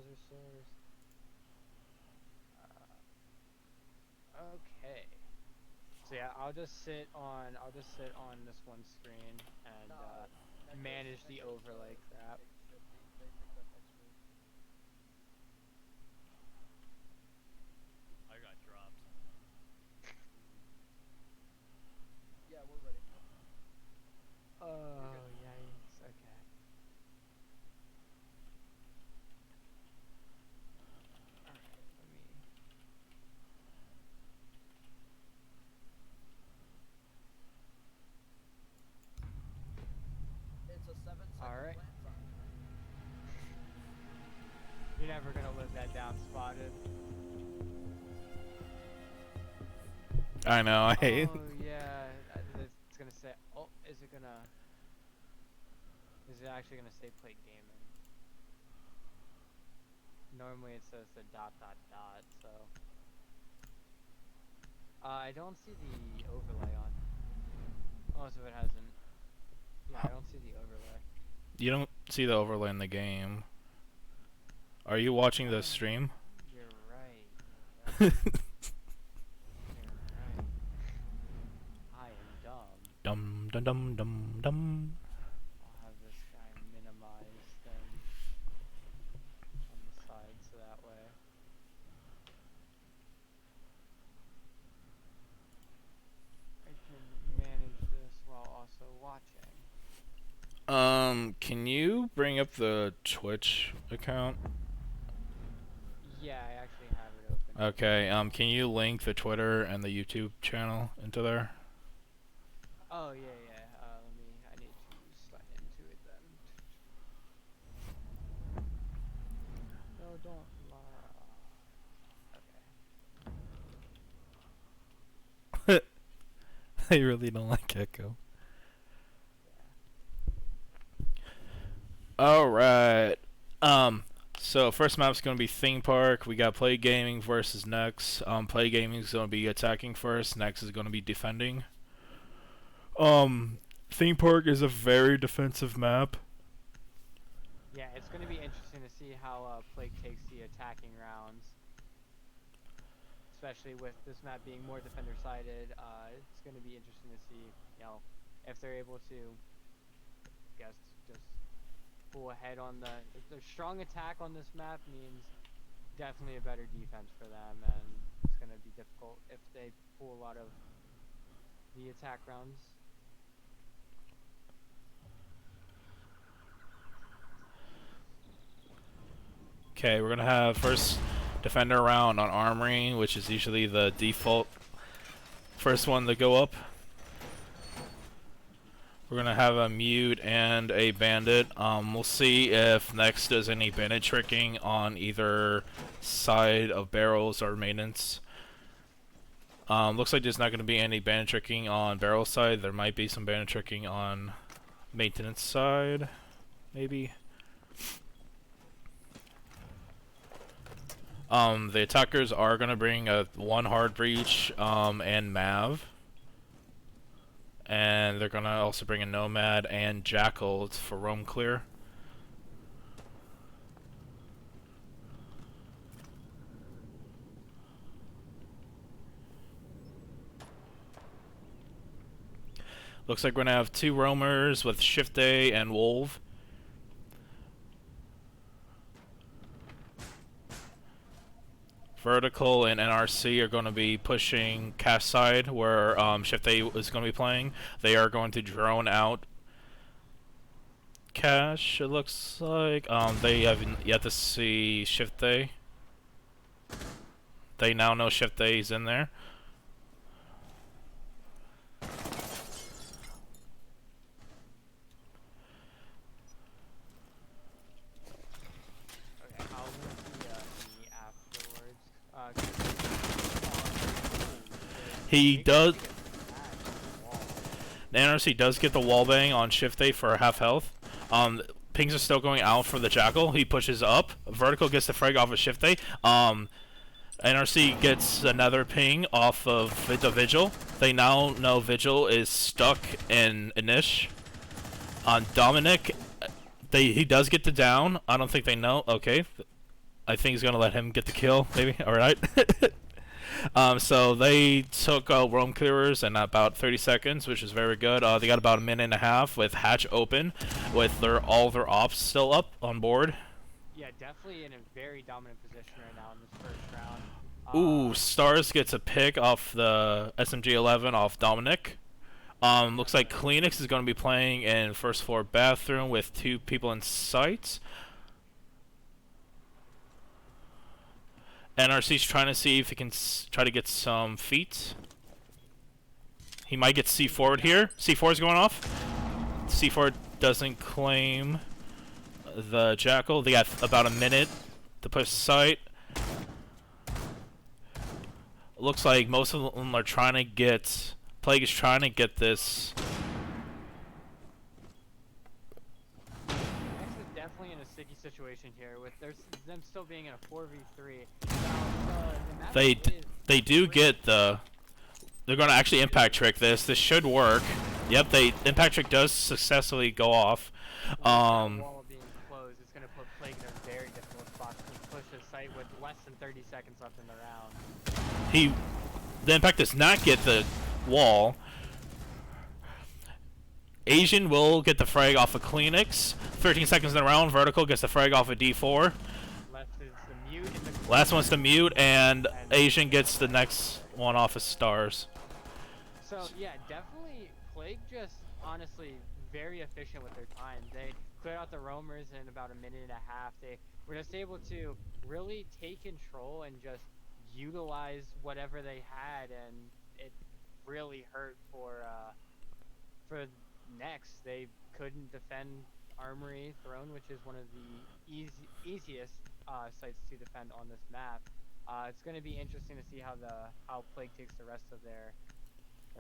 browser source. Okay. So yeah, I'll just sit on this one screen and Nah, manage the Necros overlay crap. takes they take up extra. I got dropped. Yeah, we're ready. You're good. Oh yikes! Okay. All right. Let me. It's a 7 second All right. plant time. You're never gonna live that down, Spotted. I know, I hate. Oh yeah. It's gonna say. Oh, is it gonna? Is it actually gonna say play gaming? Normally it says the dot dot dot. So. I don't see the overlay on. Oh, so it hasn't. Yeah, I don't see the overlay. You don't see the overlay in the game. Are you watching the Oh, stream? you're right. You're right. You're right. I am dumb. Dum dum dum dum dum. I'll have this guy minimized then on the side so that way. I can manage this while also watching. Can you bring up the Twitch account? Yeah, I actually have it open. Okay, can you link the Twitter and the YouTube channel into there? Oh, yeah, yeah. I need to sign into it then. No, don't lie. Okay. I really don't like Echo. Yeah. Alright. So first map's gonna be theme park. We got play gaming versus Nex. Play gaming is gonna be attacking first. Nex is gonna be defending. Theme park is a very defensive map. Yeah, it's going to be interesting to see how Plague takes the attacking rounds. Especially with this map being more defender-sided, it's going to be interesting to see, if they're able to, just pull ahead on the strong attack on this map means definitely a better defense for them, and it's going to be difficult if they pull a lot of the attack rounds. Okay, we're gonna have first defender round on armory, which is usually the default first one to go up. We're gonna have a mute and a bandit. We'll see if Nex does any bandit tricking on either side of barrels or maintenance. Looks like there's not gonna be any bandit tricking on barrel side. There might be some bandit tricking on maintenance side, maybe. The attackers are gonna bring a one hard breach and Mav. And they're gonna also bring a Nomad and Jackal for roam clear. Looks like we're gonna have two roamers with Shift A and Wolf. Vertical and NRC are going to be pushing cache side where Shift A is going to be playing. They are going to drone out cache, it looks like. They haven't yet to see Shift A. They now know Shift A is in there. Okay, I'll link the afterwards. He does. Wall. The NRC does get the wallbang on Shift A for half health. Pings are still going out for the Jackal. He pushes up. Vertical gets the frag off of Shift A. NRC gets another ping off of the Vigil. They now know Vigil is stuck in Inish. On Dominic, he does get the down. I don't think they know. Okay. I think he's gonna let him get the kill, maybe. All right. So they took roam clearers in about 30 seconds, which is very good. They got about a minute and a half with hatch open, with all their ops still up on board. Yeah, definitely in a very dominant position right now in this first round. Ooh, Stars gets a pick off the SMG-11 off Dominic. Looks like Kleenex is going to be playing in first floor bathroom with 2 people in sight. NRC's trying to see if he can try to get some feet. He might get C forward here. C4 is going off. C4 doesn't claim the Jackal. They got about a minute to push site. Looks like most of them are trying to get... Plague is trying to get this... Nex is definitely in a sticky situation here with them still being in a 4v3. They do get the... They're going to actually impact trick this. This should work. Yep, impact trick does successfully go off. Wall being closed, it's going to put Plague in a very difficult spot to push his site with less than 30 seconds left in the round. The impact does not get the wall. Asian will get the frag off of Kleenex. 13 seconds in the round. Vertical gets the frag off of D4. Last one's the mute, and Asian gets the next one off of Stars. So yeah, definitely Plague just honestly very efficient with their time. They cleared out the roamers in about a minute and a half. They were just able to really take control and just utilize whatever they had, and it really hurt for Nex. They couldn't defend Armory Throne, which is one of the easiest sites to defend on this map. It's going to be interesting to see how Plague takes the rest of their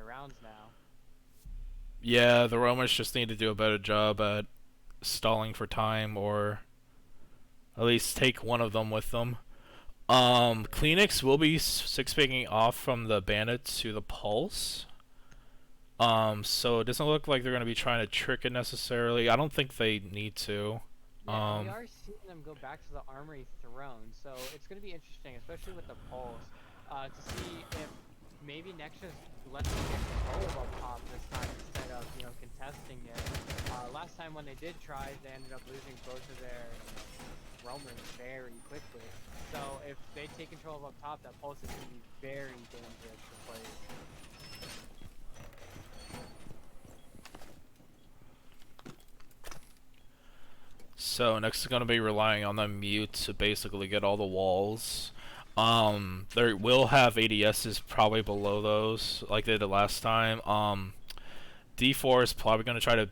rounds now. Yeah, the Romans just need to do a better job at stalling for time, or at least take one of them with them. Kleenex will be six-picking off from the Bandits to the Pulse. So it doesn't look like they're going to be trying to trick it necessarily. I don't think they need to. Yeah, we are seeing them go back to the Armory Throne, so it's going to be interesting, especially with the Pulse, to see if maybe Nex just lets them get control of up top this time instead of, contesting it. Last time when they did try, they ended up losing both of their roamers very quickly. So if they take control of up top, that Pulse is going to be very dangerous to play. So Nex is going to be relying on the mute to basically get all the walls. They will have ADSs probably below those, like they did last time. D4 is probably going to try to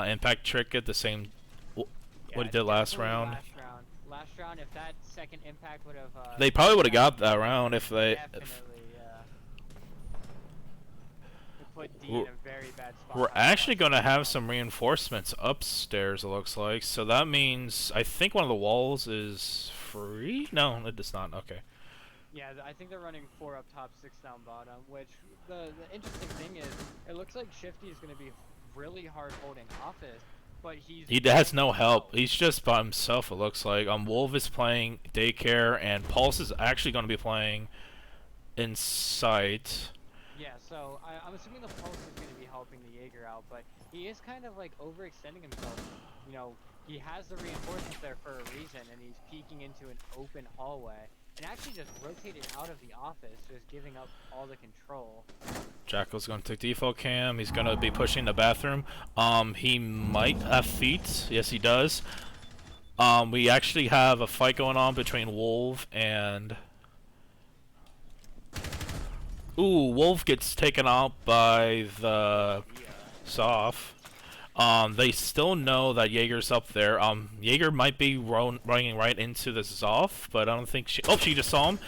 impact trick it the same what it did last round. Last round, if that second impact would have... they probably would have got that round if they... Definitely, yeah. It put D in a very bad spot. We're actually going to have some reinforcements upstairs, it looks like. So that means... I think one of the walls is free? No, it does not. Okay. Yeah, I think they're running 4 up top, 6 down bottom, which the interesting thing is, it looks like Shifty is going to be really hard holding office, but he has no help. He's just by himself, it looks like. Wolf is playing Daycare, and Pulse is actually going to be playing in sight. Yeah, so I'm assuming the Pulse is going to be helping the Jaeger out, but he is kind of like overextending himself. He has the reinforcements there for a reason, and he's peeking into an open hallway. And actually just rotated out of the office, just giving up all the control. Jackal's going to take default cam. He's going to be pushing the bathroom. He might have feet. Yes, he does. We actually have a fight going on between Wolf and... Ooh, Wolf gets taken out by the Soft. They still know that Jaeger's up there. Jaeger might be running right into the Zoff, but I don't think she... Oh, she just saw him.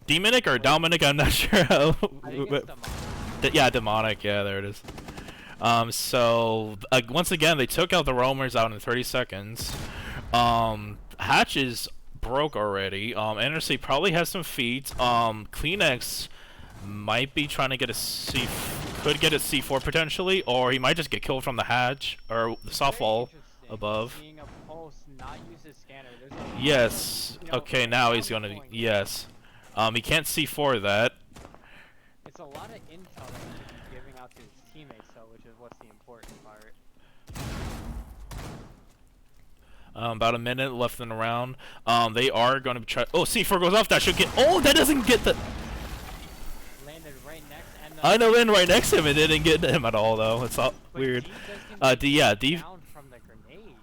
Demonic or Dominic? I'm not sure how... I think it's demonic. Yeah, Demonic. Yeah, there it is. So, once again, they took out the roamers out in 30 seconds. Hatch is broke already. NRC probably has some feet. Kleenex... might be trying to get could get a C4 potentially, or he might just get killed from the hatch or the soft wall. above. Seeing a Pulse not use his scanner. There's a lot of, Yes. you know, Okay, now he's down gonna. point. Yes. He can't see for that. It's a lot of intel that he could be giving out to his teammates, though, which is what's the important part. About a minute left in the round. They are going to try. Oh, C4 goes off. That should get. Oh, that doesn't get the. Landed right next, and I know, in right next to him. It didn't get him at all, though. It's all but weird. D does D, yeah, D. down from the grenade.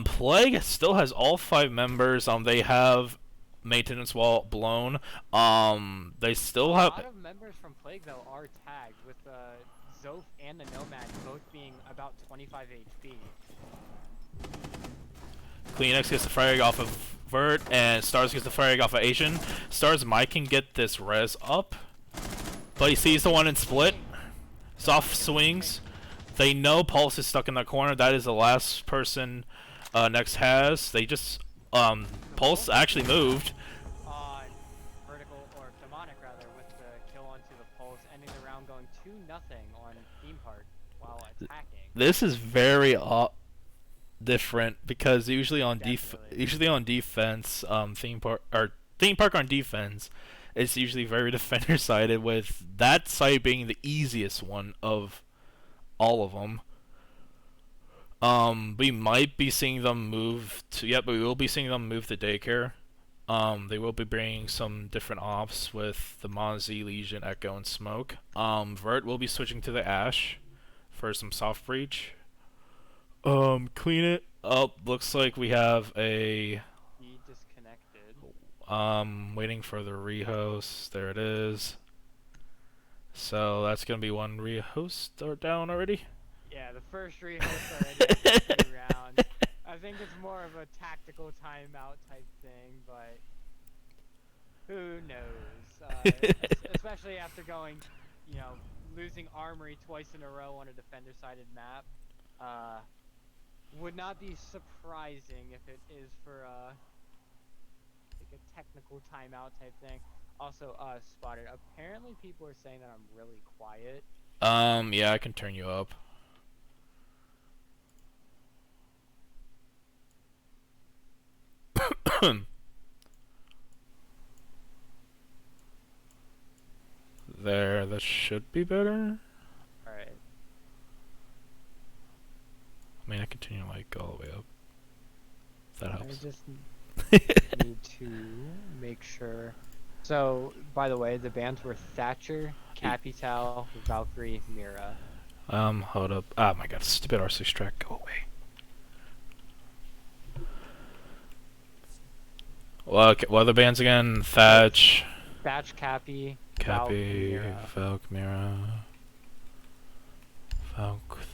Plague still has all 5 members. They have maintenance wall blown. They still A have. lot of members from Plague, though, are tagged, with Zoph and the Nomad both being about 25 HP. Kleenex gets the frag off of Vert, and Stars gets the frag off of Asian. Stars might can get this res up, but he sees the one in split. Soft swings. They know Pulse is stuck in that corner. That is the last person Nex has. They just Pulse actually moved. On vertical, or demonic rather, with the kill onto the Pulse, ending the round going 2-0 on Theme Park while attacking. This is very different because usually on defense, Theme Park on defense, it's usually very defender sided, with that side being the easiest one of all of them. We might be seeing them move to. Yep, we will be seeing them move to daycare. They will be bringing some different ops with the Mozzie, Legion, Echo, and Smoke. Vert will be switching to the Ash for some soft breach. Clean it up. Looks like we have a. He disconnected. Waiting for the rehost. There it is. So that's gonna be one rehost or down already. Yeah, the first rehost already after 2 rounds. I think it's more of a tactical timeout type thing, but who knows? Especially after going, losing Armory twice in a row on a defender-sided map. Would not be surprising if it is for like a technical timeout type thing. Also, Spotted. Apparently, people are saying that I'm really quiet. Yeah, I can turn you up. There, that should be better. Alright. I mean, I can turn your mic all the way up. If that helps. I just need to make sure. So, by the way, the bands were Thatcher, Capital, Valkyrie, Mira. Hold up. Oh my god, stupid R6 track, go away. Well, okay, what are the bands again? Thatch, Cappy, Valk, Mira, Valk,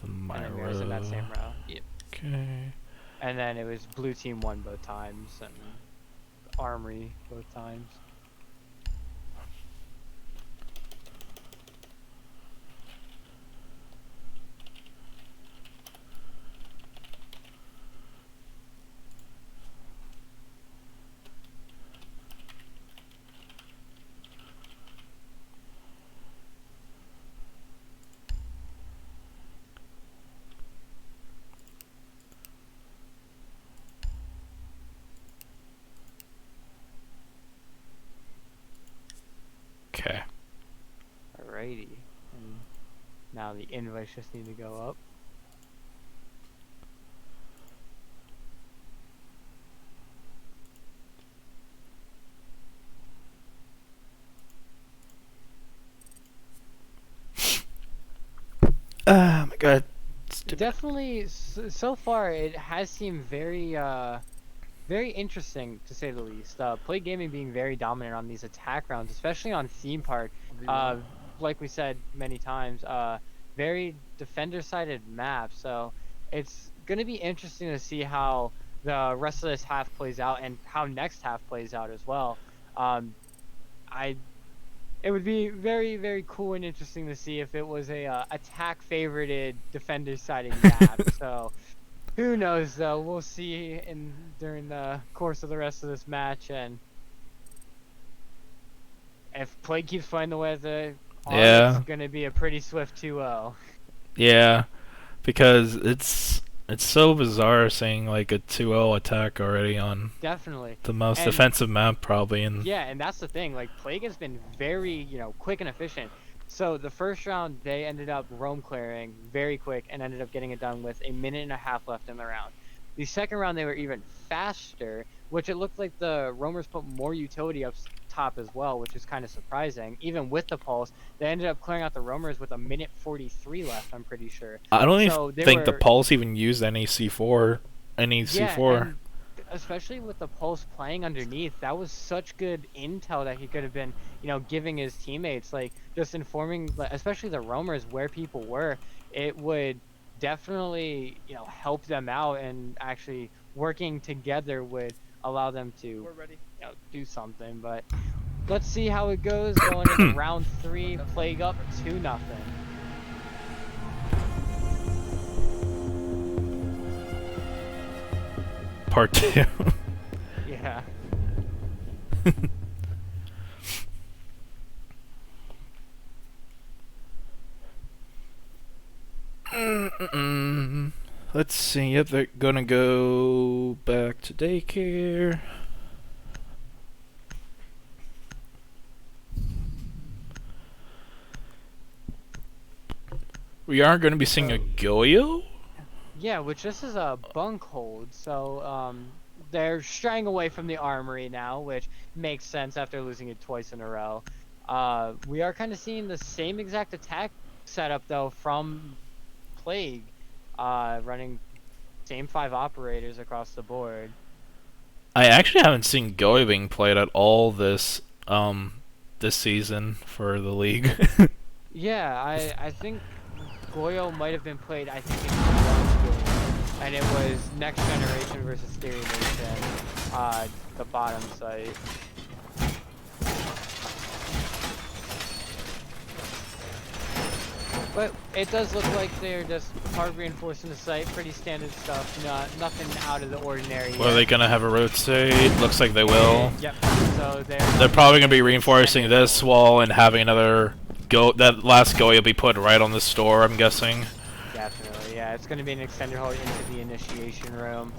the and then Mira's in that same Myra. row. Yep. Okay. And then it was Blue Team won both times, and Armory both times. Okay. Alrighty. And now the invites just need to go up. Oh my god. Definitely, so far it has seemed very, very interesting to say the least. Play Gaming being very dominant on these attack rounds, especially on Theme Park. Like we said many times, very defender-sided map. So it's gonna be interesting to see how the rest of this half plays out and how next half plays out as well. It would be very, very cool and interesting to see if it was a attack favorited defender sided map. So who knows though? We'll see during the course of the rest of this match, and if Plague keeps playing the way they are, it's gonna be a pretty swift 2-0. Yeah, because it's It's so bizarre seeing like a 2-0 attack already on Definitely. the most And defensive map probably. And yeah, and that's the thing. Like Plague has been very, quick and efficient. So the first round they ended up roam clearing very quick and ended up getting it done with a minute and a half left in the round. The second round they were even faster, which it looked like the roamers put more utility up top as well, which is kind of surprising. Even with the pulse, they ended up clearing out the roamers with a minute 43 left. I'm pretty sure. I don't So even they think the were Pulse even used any C4. Any yeah, C4. and especially with the pulse playing underneath, that was such good intel that he could have been, giving his teammates, like just informing, especially the roamers, where people were. It would definitely, help them out, and actually working together would allow them to, We're ready. do something. But let's see how it goes going into round 3. Plague up 2-0. Part 2. Yeah. Let's see. Yep, they're gonna go back to daycare. We are gonna be seeing a Goyo. Yeah, which this is a bunk hold, so they're straying away from the armory now, which makes sense after losing it twice in a row. We are kind of seeing the same exact attack setup though from Plague, running same 5 operators across the board. I actually haven't seen Goyo being played at all this season for the league. Yeah, I think Goyo might have been played, I think, in one game, and it was Next Generation versus Theory Nation, the bottom site. But it does look like they're just hard reinforcing the site, pretty standard stuff, nothing out of the ordinary. Well, are they gonna have a rotate? Looks like they will. Yep. So They're probably gonna be reinforcing this wall and having another that last Goyo will be put right on the store, I'm guessing. Definitely, yeah. It's gonna be an extender hold into the initiation room.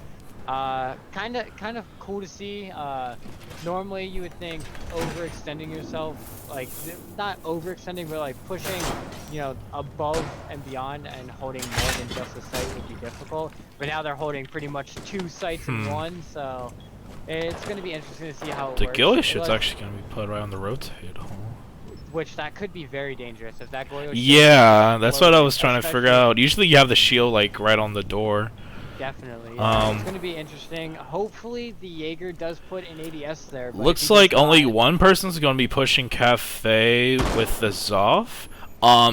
Kind of cool to see. Normally you would think overextending yourself, like not overextending, but like pushing, above and beyond and holding more than just a site would be difficult. But now they're holding pretty much 2 sites in one, so it's gonna be interesting to see how it The works. Goyo shit's actually gonna be put right on the rotate. Which that could be very dangerous if that Goyo. Yeah, that's what I was trying to figure out. Usually you have the shield like right on the door. Definitely. Yeah. It's going to be interesting. Hopefully the Jaeger does put an ADS there. But looks like only one person's going to be pushing Cafe with the Zoff.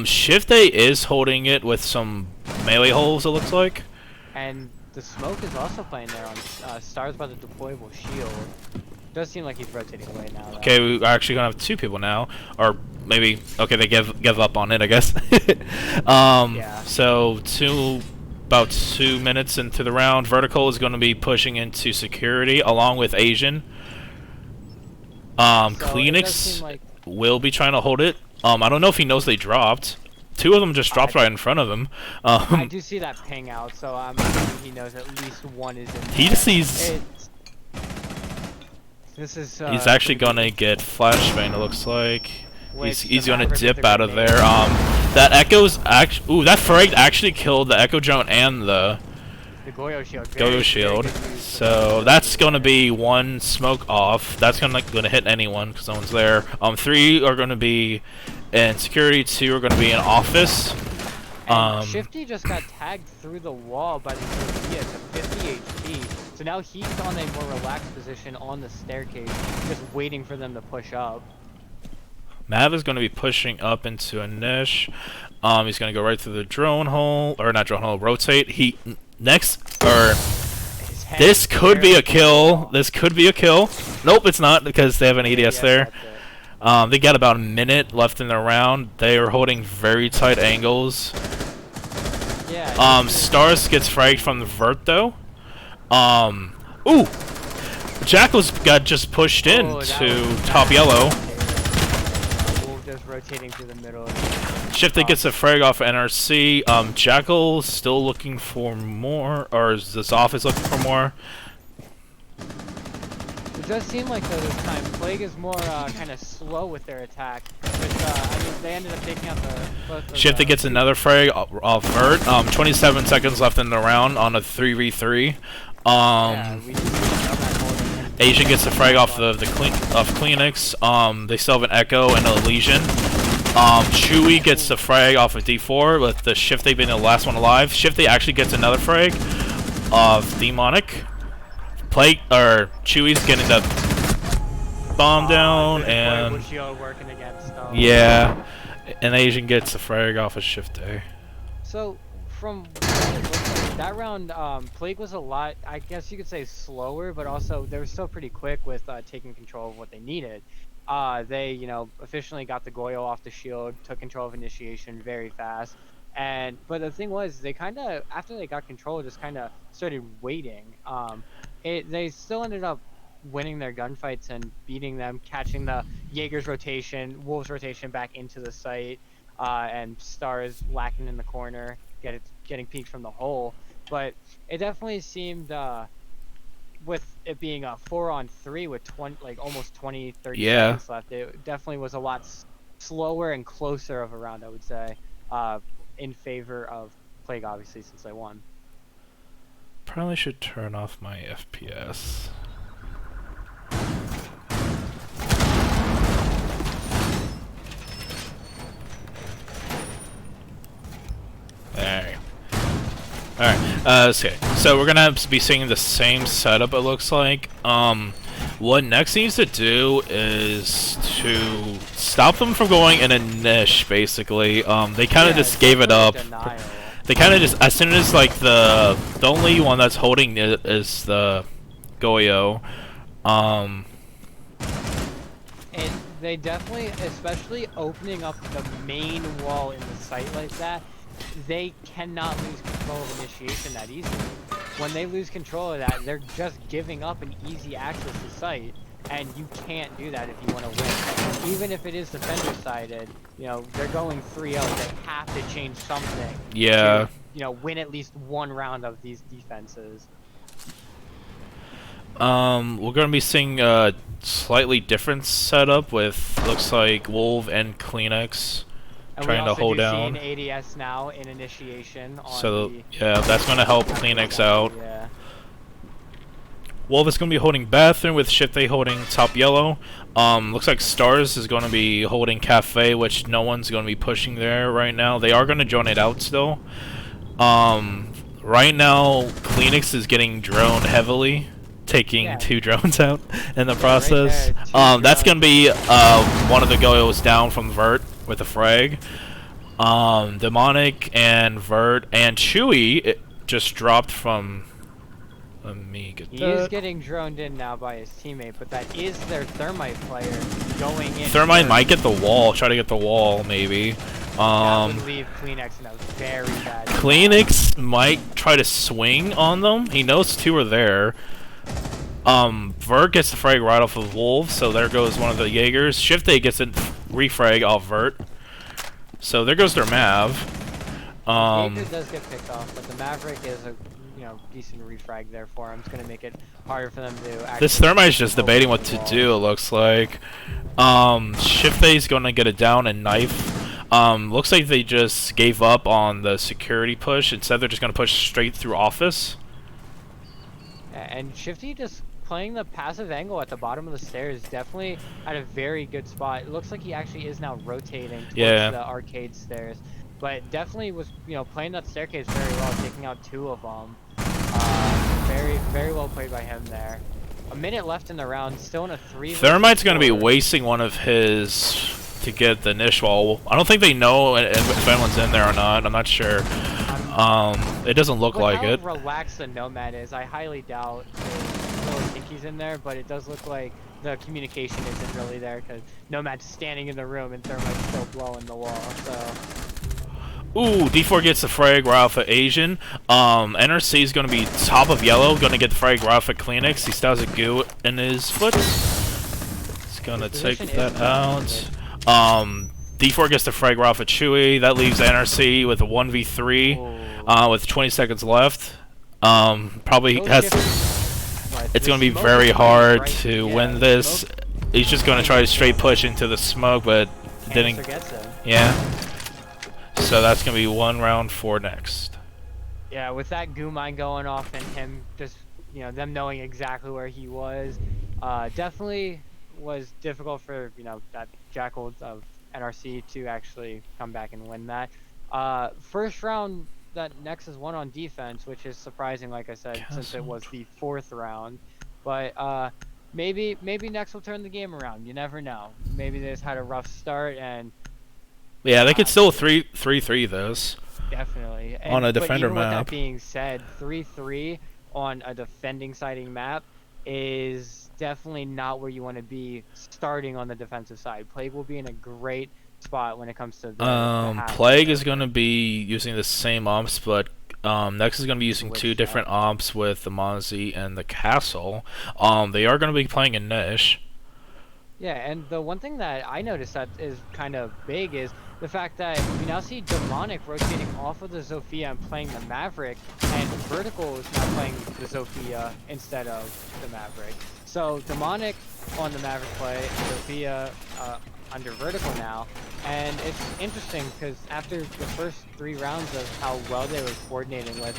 Shift A is holding it with some melee holes, it looks like. And the Smoke is also playing there on Stars by the deployable shield. Does seem like he's rotating away now, though. Okay, we're actually going to have 2 people now. Or maybe, okay, they give up on it, I guess. Yeah. So about 2 minutes into the round, Vertical is going to be pushing into security along with Asian. So Kleenex will be trying to hold it. I don't know if he knows they dropped. 2 of them just dropped right in front of him. I do see that ping out, so I'm assuming he knows at least one is in there. He just sees... he's actually gonna get flashbang, it looks like. He's gonna dip out of there. That Echo's ooh, that frag actually killed the Echo drone and the Goyo shield. Goyo shield. So that's gonna be 1 smoke off. That's gonna hit anyone because no one's there. 3 are gonna be in security. 2 are gonna be in office. Shifty just got tagged through the wall by the Sophia to 50 HP. So now he's on a more relaxed position on the staircase, just waiting for them to push up. Mav is going to be pushing up into a niche. He's going to go right through the drone hole, or not drone hole, rotate. This could be a kill. This could be a kill. Nope, it's not because they have an ADS there. They got about a minute left in the round. They are holding very tight angles. Yeah. Stars gets fragged from the vert though. Ooh! Jackal's got just pushed in to top yellow. Wolf just rotating through the middle. Shifty gets a frag off NRC. Jackal still looking for more, or is this office looking for more? It does seem like though this time Plague is more kind of slow with their attack. But, I mean, they ended up taking out both of Shifty gets another frag off Vert. 27 seconds left in the round on a 3v3. Yeah, we just Nomad holding. Asian gets the frag off of Kleenex. They still have an Echo and a Legion. Chewy gets the frag off of D4 with the Shifty being the last one alive. Shifty actually gets another frag of Demonic. Chewy's getting the bomb down, and working against, yeah, and Asian gets the frag off of Shifty. So from what it looks like, that round, Plague was a lot, I guess you could say, slower, but also they were still pretty quick with taking control of what they needed. They, efficiently got the Goyo off the shield, took control of initiation very fast. But the thing was, they kind of, after they got control, just kind of started waiting. They still ended up winning their gunfights and beating them, catching the Jaeger's rotation, Wolves rotation back into the site, and Stars lacking in the corner, getting peeked from the hole. But it definitely seemed, with it being a 4-on-3 with almost 30 seconds left, it definitely was a lot slower and closer of a round, I would say, in favor of Plague, obviously, since they won. Probably should turn off my FPS. Alright, okay. So we're gonna be seeing the same setup, it looks like. What Nex needs to do is to stop them from going in a niche, basically. They kind of just gave it up. They kind of just, as soon as like the only one that's holding it is the Goyo. And they definitely, especially opening up the main wall in the site like that, they cannot lose control of initiation that easily. When they lose control of that, they're just giving up an easy access to site, and you can't do that if you want to win. Even if it is defender-sided, they're going 3-0. They have to change something. Yeah. To, win at least one round of these defenses. We're gonna be seeing a slightly different setup with looks like Wolf and Kleenex. And trying to hold down. See an ADS now in initiation. So yeah, that's gonna help Kleenex out. Yeah. Wolf is gonna be holding bathroom with Shifty holding top yellow. Looks like Stars is gonna be holding cafe, which no one's gonna be pushing there right now. They are gonna drone it out still. Right now Kleenex is getting droned heavily, taking 2 drones out in the process. Right that's gonna be one of the Goyos down from Vert with a frag. Demonic and Vert and Chewy just dropped from. Let me get that. He is getting droned in now by his teammate, but that is their Thermite player going in. Thermite might get the wall. Try to get the wall, maybe. That would leave Kleenex in a very bad. Kleenex might try to swing on them. He knows 2 are there. Vert gets the frag right off of Wolf, so there goes one of the Jaegers. Shifty gets a refrag off Vert. So there goes their Mav. Jaeger does get picked off, but the Maverick is a decent refrag there for him. It's gonna make it harder for them to actually. This Thermite's just debating what to do, it looks like. Shifty's gonna get it down and knife. Looks like they just gave up on the security push. Instead they're just gonna push straight through office. And Shifty just playing the passive angle at the bottom of the stairs, definitely at a very good spot. It looks like he actually is now rotating towards the arcade stairs, but definitely was playing that staircase very well, taking out 2 of them. Very, very well played by him there. A minute left in the round, still in a 3. Thermite's gonna be wasting one of his to get the niche wall. I don't think they know if anyone's in there or not. I'm not sure. It doesn't look like it. How relaxed the Nomad is, I highly doubt they really think he's in there, but it does look like the communication isn't really there because Nomad's standing in the room and Thermite's still blowing the wall. So. Ooh, D4 gets the frag right off of Asian. NRC is going to be top of yellow, going to get the frag right off of Kleenex. He still has a goo in his foot. He's going to take that out. D4 gets the frag off of Chewy. That leaves NRC with a 1v3 with 20 seconds left. Probably Go has. Shifty. But It's the going to be smoke very is hard right- to yeah, win the this. smoke He's just going to try to straight push into the smoke, but didn't. canister gets him. Yeah. So that's going to be 1 round for next. Yeah, with that goo mine going off and him just, them knowing exactly where he was, definitely was difficult for, that Jackal of NRC to actually come back and win that. First round that Nex has won on defense, which is surprising, like I said, since it was the 4th round. But maybe Nex will turn the game around. You never know. Maybe they just had a rough start and Yeah, they could still 3-3 this. definitely. On a defender but even map. With that being said, 3-3 on a defending siding map is definitely not where you want to be starting on the defensive side. Plague will be in a great spot when it comes to the Plague is going to be using the same ops, but Nex is going to be using 2 different ops with the Monzi and the Castle. They are going to be playing a niche. Yeah, and the one thing that I noticed that is kind of big is the fact that we now see Demonic rotating off of the Zofia and playing the Maverick, and Vertical is now playing the Zofia instead of the Maverick. So Demonic on the Maverick play, Zofia under Vertical now, and it's interesting because after the first 3 rounds of how well they were coordinating with,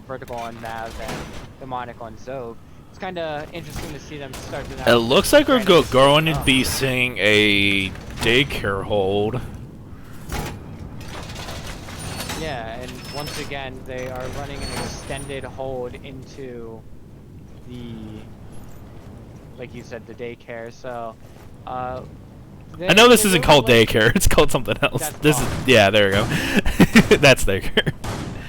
Vertical on Mav and Demonic on Zob, it's kind of interesting to see them start to now. It looks like we're going to be seeing a daycare hold. Yeah, and once again, they are running an extended hold into the, like you said, the daycare. So, I know this isn't called daycare. It's called something else. This is, yeah, there we go. That's daycare.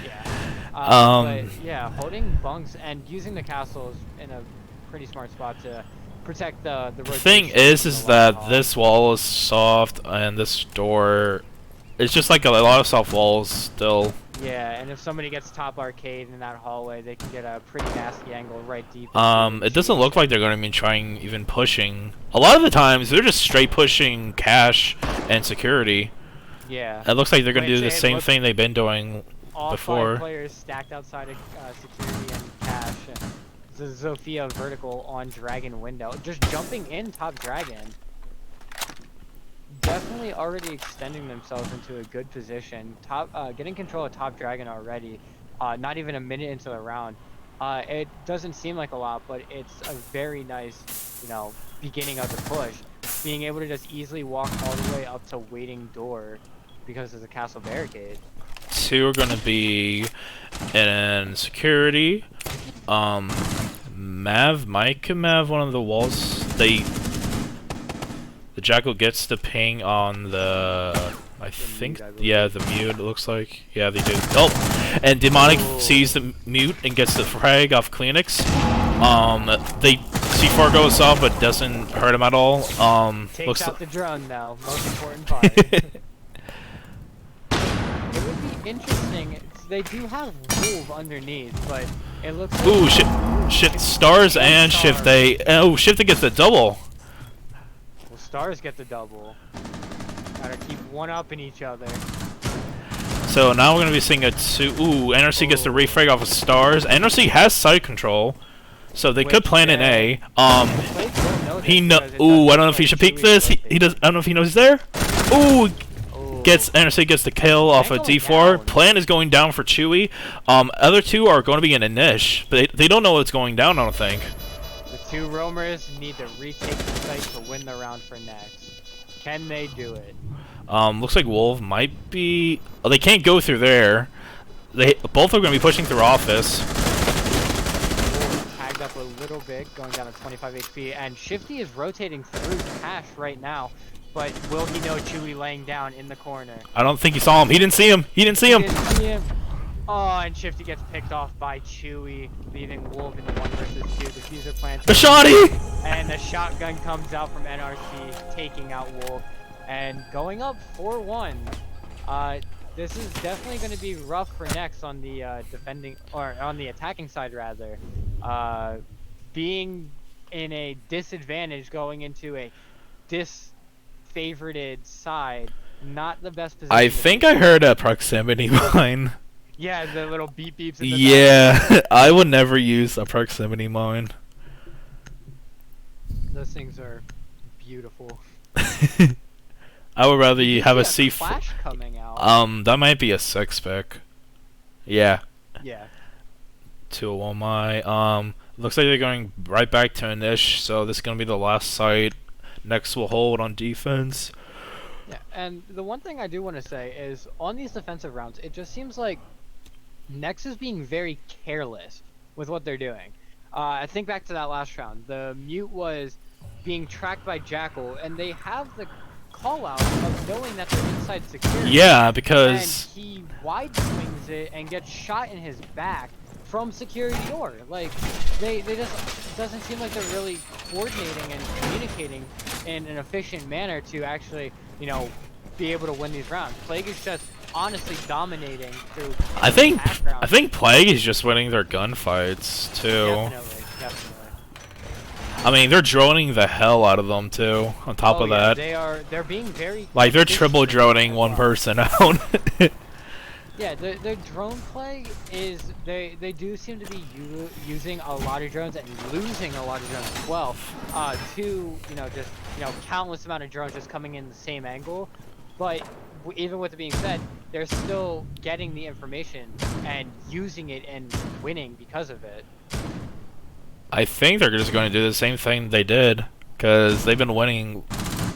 Yeah. But yeah, holding bunks and using the castles in a pretty smart spot to protect the rotation. The thing is that this wall is soft and this door, it's just like a lot of soft walls still. Yeah, and if somebody gets top arcade in that hallway, they can get a pretty nasty angle right deep. It doesn't look like they're going to be trying even pushing. A lot of the times they're just straight pushing cash and security. Yeah. It looks like they're going to do the same thing they've been doing before. 5 players stacked outside of security and cash. And Zofia Vertical on Dragon window, just jumping in top Dragon. Definitely already extending themselves into a good position. Getting control of top Dragon already. Not even a minute into the round. It doesn't seem like a lot, but it's a very nice, beginning of the push. Being able to just easily walk all the way up to waiting door because of the castle barricade. 2 are going to be in security. Mav, Mike and Mav, one of the walls. The Jackal gets the ping on the, I think, yeah, the mute, it looks like. Yeah, they do. Oh! And Demonic sees the mute and gets the frag off Kleenex. C4 goes off, but doesn't hurt him at all. Takes out the drone now, most important part. It would be interesting. They do have Wolf underneath, but it looks like... Ooh, shit, Stars and Shift A. Oh, Shift A gets the double. Well, Stars get the double. Gotta keep one-upping each other. So now we're gonna be seeing a 2. Ooh, NRC gets the refrag off of Stars. NRC has side control, so they could plan an A. Ooh, I don't know if he should peek this. He does. I don't know if he knows he's there. Ooh. NRC gets the kill off of D4. Plan is going down for Chewy. Other 2 are going to be in a niche, but they don't know what's going down, I don't think. The 2 roamers need to retake the site to win the round for Nex. Can they do it? Looks like Wolf might be... Oh, they can't go through there. Both are going to be pushing through office. Wolf tagged up a little bit, going down to 25 HP, and Shifty is rotating through Cash right now. But will he know Chewy laying down in the corner? I don't think he saw him. He didn't see him. He didn't see him. Oh, and Shifty gets picked off by Chewy, leaving Wolf in the 1 versus 2. Diffuser plants. The shotty! And the shotgun comes out from NRC, taking out Wolf, and going up 4-1. This is definitely going to be rough for Nex on the defending, or on the attacking side rather. Being in a disadvantage going into a disfavored side Not the best position. I to think be I in. heard a proximity mine. Yeah, the little beep beeps. In the Yeah, I would never use a proximity mine. Those things are beautiful. I would rather Did you you have see a C4. Flash coming out? That might be a 6-pick. Yeah, Yeah. 201 my. Looks like they're going right back to Anish, so this is gonna be the last site. Next will hold on defense. Yeah, and the one thing I do want to say is on these defensive rounds, it just seems like Nex is being very careless with what they're doing. I think back to that last round. The mute was being tracked by Jackal, and they have the call out of knowing that they're inside security. Yeah, And because he wide swings it and gets shot in his back from security door. Like, they just, it doesn't seem like they're really coordinating and communicating in an efficient manner to actually, you know, be able to win these rounds. Plague is just honestly dominating through I think background. Plague is just winning their gunfights too. Definitely. I mean, they're droning the hell out of them too. On top Oh, of yeah, that, they're being very like they're triple efficient droning as one well. person out. Yeah, their drone play is they do seem to be using a lot of drones and losing a lot of drones as well. To just countless amount of drones just coming in the same angle, but even with it being said, they're still getting the information and using it and winning because of it. I think they're just going to do the same thing they did, because they've been winning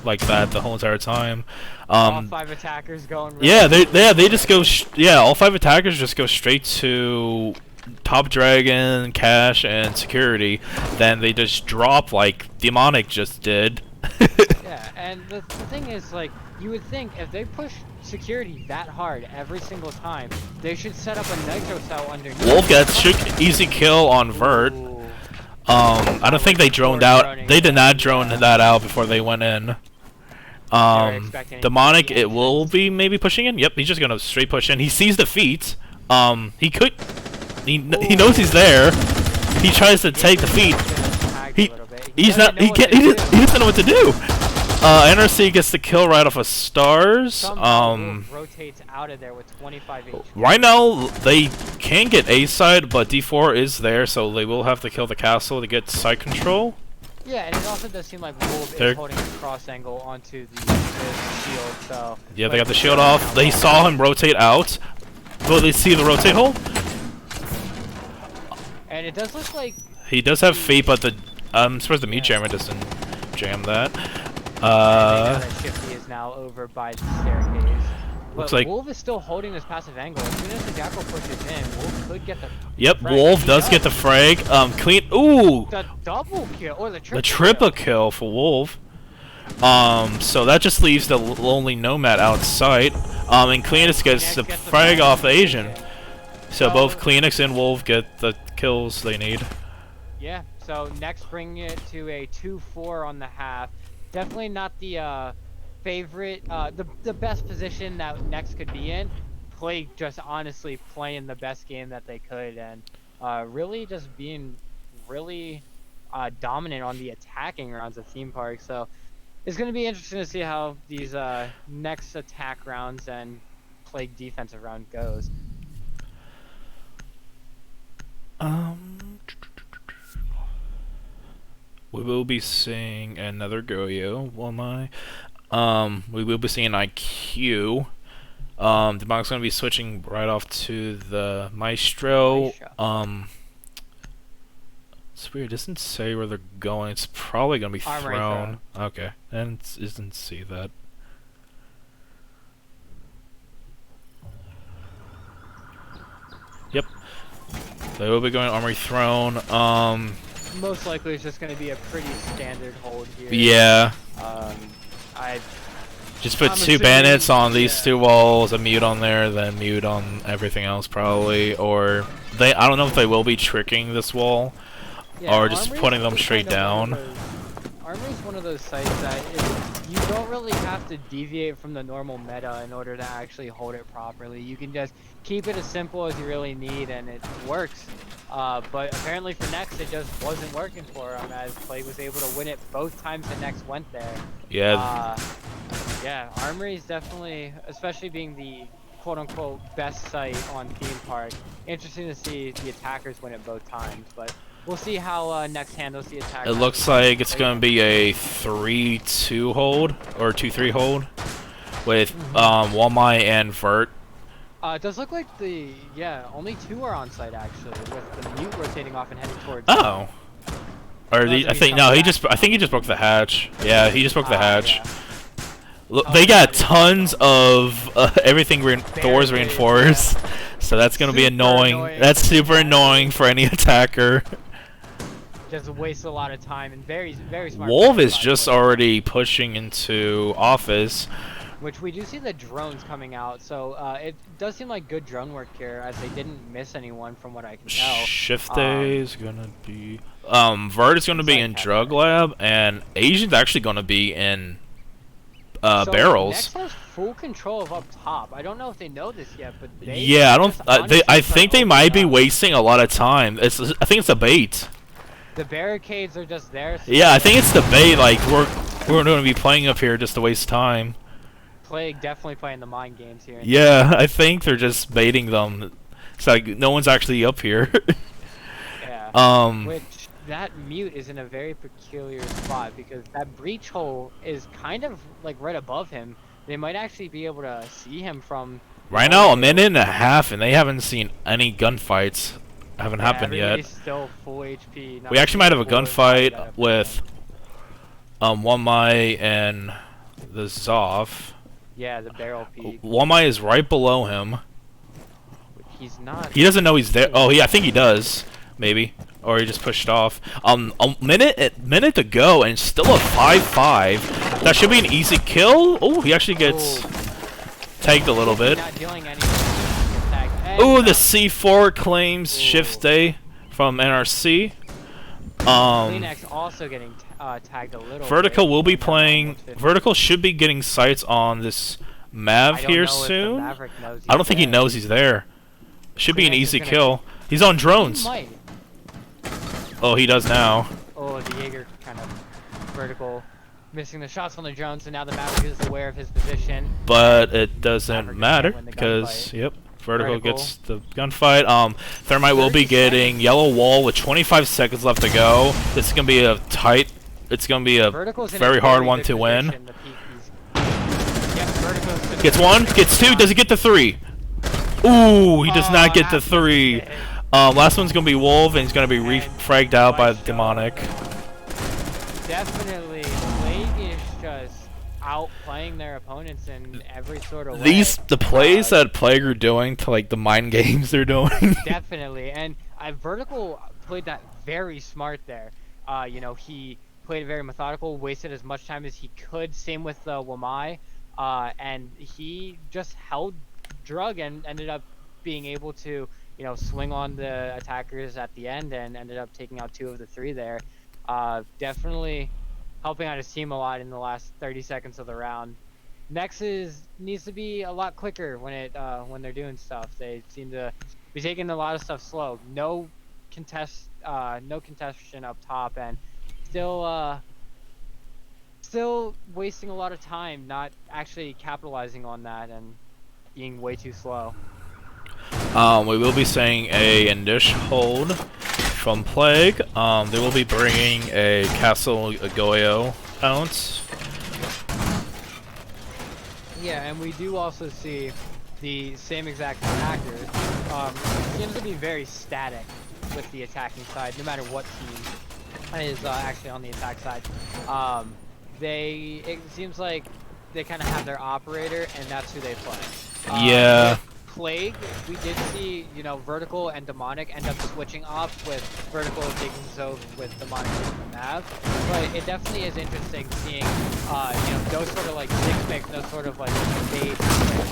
like that the whole entire time. All 5 attackers going. Really Yeah, they just go. All 5 attackers just go straight to top dragon, cash, and security. Then they just drop like Demonic just did. Yeah, and the thing is, like, you would think if they push security that hard every single time, they should set up a nitro cell underneath. Wolf gets easy kill on Vert. Ooh. I don't think they droned out. They did not drone that out before they went in. Demonic, it will be maybe pushing in. Yep, he's just gonna straight push in. He sees the feet. He could. He knows he's there. He tries to take the feet. He's not. He can't. He doesn't know what to do. NRC gets the kill right off of stars. Rotates out of there with 25 HP. Right now they can get A side, but D4 is there, so they will have to kill the castle to get side control. Yeah, and it also does seem like Wolf is holding a cross angle onto the shield, so... Yeah, they got the shield off. They saw him rotate out. Will they see the rotate hole? And it does look like... He does have feet, but I'm surprised the mute jammer doesn't jam that. Shifty is now over by the staircase. Looks But like Wolf is still holding this passive angle. As soon as the Jackal pushes in, Wolf could get the... Yep, frag. Wolf does get the frag. Clean. Ooh! The double kill, or the triple triple kill for Wolf. So that just leaves the lonely Nomad outside. And Kleenex gets the frag off the Asian. So both Kleenex and Wolf get the kills they need. Yeah, so next bringing it to a 2-4 on the half. Definitely not the favorite, the best position that Nex could be in. Plague just honestly playing the best game that they could, and really just being really dominant on the attacking rounds of Theme Park. So it's going to be interesting to see how these next attack rounds and Plague defensive round goes. We will be seeing another Goyo. We will be seeing IQ. The box gonna be switching right off to the Maestro. It's weird. It doesn't say where they're going. It's probably gonna be thrown. Okay, and it doesn't see that. Yep. They will be going Armory Throne. Most likely it's just going to be a pretty standard hold here. Yeah. I just put 2 bandits on these 2 walls, a mute on there, then mute on everything else probably. Or I don't know if they will be tricking this wall, or just putting them straight down. Armory is one of those sites that you don't really have to deviate from the normal meta in order to actually hold it properly. You can just keep it as simple as you really need, and it works. But apparently for Nex, it just wasn't working for him, as Plague was able to win it both times that Nex went there. Yeah. Yeah, Armory is definitely, especially being the quote-unquote best site on theme park. Interesting to see the attackers win at both times, but we'll see how Nex handles the attack. It looks like it's going to be a 3-2 hold or 2-3 hold with Walmai and Vert. It does look like only 2 are on site actually, with the mute rotating off and heading towards. Oh. Or I think he just broke the hatch. Yeah, he just broke the hatch. Yeah. Look, they got tons of everything doors reinforced, so that's gonna be annoying. That's super annoying for any attacker. Just wastes a lot of time and very smart. Wolf is just already pushing into office. Which we do see the drones coming out, so it does seem like good drone work here, as they didn't miss anyone from what I can tell. Shift Day is gonna be Vert is gonna be in Drug Lab, and Asian's actually gonna be in so barrels. Nex has full control of up top. I don't know if they know this yet, but they yeah, I don't. I think they might be wasting a lot of time. I think it's a bait. The barricades are just there. So yeah, I think it's the bait. Like we're going to be playing up here just to waste time. Plague definitely playing the mind games here. Yeah, I think they're just baiting them. It's like no one's actually up here. Yeah. Which that mute is in a very peculiar spot because that breach hole is kind of like right above him. They might actually be able to see him from. Right now, a minute and a half, and they haven't seen any gunfights. Haven't happened yet. Still full HP. We actually might have a gunfight with Wamai and the Zoff. Yeah, the barrel peak. Wamai is right below him. He's not. He doesn't know he's there. Oh, I think he does. Maybe. Or he just pushed off. A minute to go, and still a 5-5. That should be an easy kill. Oh, he actually gets tagged a little bit. Not dealing any Ooh, the C4 claims Shift Day from NRC. Nex also getting tagged a little. Vertical will be playing. Vertical should be getting sights on this Mav here soon. I don't think he knows he's there. Should be an easy kill. He's on drones. Oh, he does now. Oh, the Jaeger kind of vertical, missing the shots on the drones, and now the Maverick is aware of his position. But it doesn't matter because Vertical gets the gunfight. Thermite will be getting yellow wall with 25 seconds left to go. This is gonna be a tight. It's gonna be a very hard one to win. Gets 1, gets 2. Does he get the 3? Ooh, he does not get the 3. Last one's gonna be Wolf, and he's gonna be fragged out by Demonic. Definitely, Plague is just outplaying their opponents in every sort of way. The plays that Plague are doing to like the mind games they're doing. Definitely, and Vertical played that very smart there. You know, he played it very methodical, wasted as much time as he could. Same with Wamai, and he just held drug and ended up being able to, you know, swing on the attackers at the end and ended up taking out 2 of the 3 there. Definitely helping out his team a lot in the last 30 seconds of the round. Nex needs to be a lot quicker when they're doing stuff. They seem to be taking a lot of stuff slow. No contestation up top, and still wasting a lot of time, not actually capitalizing on that and being way too slow. We will be saying a initial hold from Plague. They will be bringing a Castle Goyo out. Yeah, and we do also see the same exact attacker. Seems to be very static with the attacking side, no matter what team is actually on the attack side. It seems like they kind of have their operator, and that's who they play. Yeah. Plague, we did see, you know, Vertical and Demonic end up switching off, with Vertical taking Zove with Demonic taking Nav. But it definitely is interesting seeing, you know, no sort of like six picks, no sort of like bait,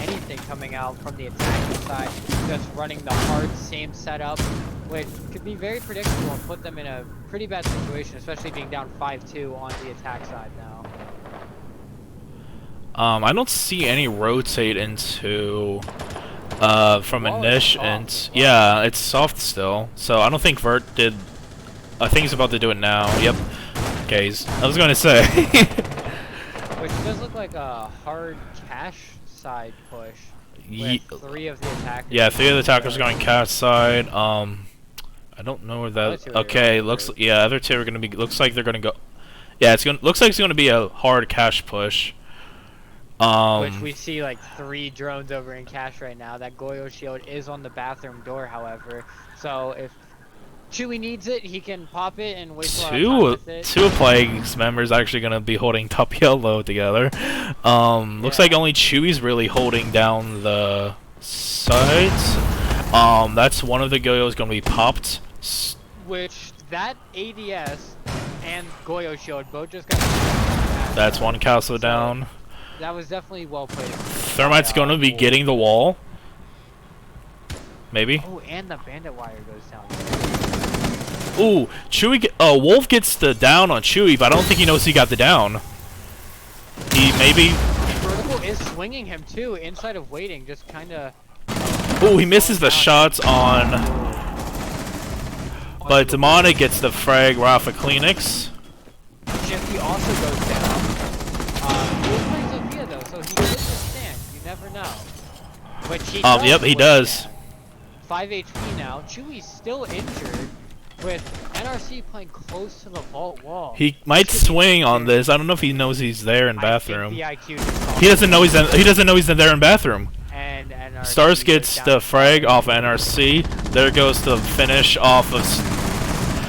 anything coming out from the attacking side, just running the hard same setup, which could be very predictable and put them in a pretty bad situation, especially being down 5-2 on the attack side now. I don't see any rotate into from a niche, and yeah, it's soft still. So I don't think Vert did. I think he's about to do it now. Yep. Okay, I was going to say. Which does look like like a hard cash side push Ye with 3 of the attackers. yeah, 3 of the attackers are there. going cash side. I don't know where Other that. 2 are Okay, going looks through. yeah, other 2 are gonna be. Looks like they're gonna go. Yeah, looks like it's gonna be a hard cash push. Which we see like 3 drones over in cash right now. That Goyo shield is on the bathroom door, however. So if Chewy needs it, he can pop it and waste a lot of time with it. 2 Plague's members actually gonna be holding top yellow together. Looks like only Chewy's really holding down the sides. That's one of the Goyos gonna be popped. Which that ADS and Goyo shield both just got. That's one castle down. That was definitely well played. Thermite's gonna be getting the wall. Maybe. Oh, and the bandit wire goes down. Ooh, Chewy. Wolf gets the down on Chewy, but I don't think he knows he got the down. He maybe. Vertical is swinging him too, inside of waiting, just kind of. Ooh, he misses the shots on. But Demonic gets the frag right off of Kleenex. Jiffy also goes down. He plays Sophia though, so he gets a stand. You never know. But he Yep, he does. 5 HP now. Chewy's still injured, with NRC playing close to the vault wall. He might swing on this. I don't know if he knows he's there in I bathroom. think the IQ just He doesn't know he's there in bathroom. and NRC Stars gets goes the down. frag off NRC. There goes the finish off of.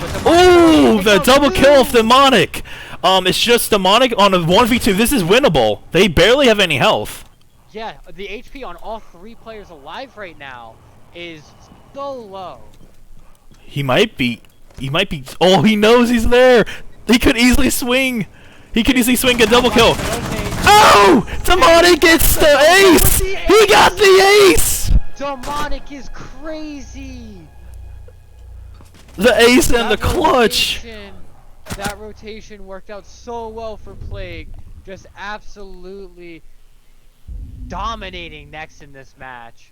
With the Ooh, It's the a double kill of blue. Demonic. It's just Demonic on a 1v2. This is winnable. They barely have any health. Yeah, the HP on all 3 players alive right now is so low. He might be. Oh, he knows he's there. He could easily swing. He could easily swing a double kill. Oh! Demonic gets the ace! He got the ace! Demonic is crazy. The ace and the That clutch. That rotation worked out so well for Plague. Just absolutely dominating Nex in this match.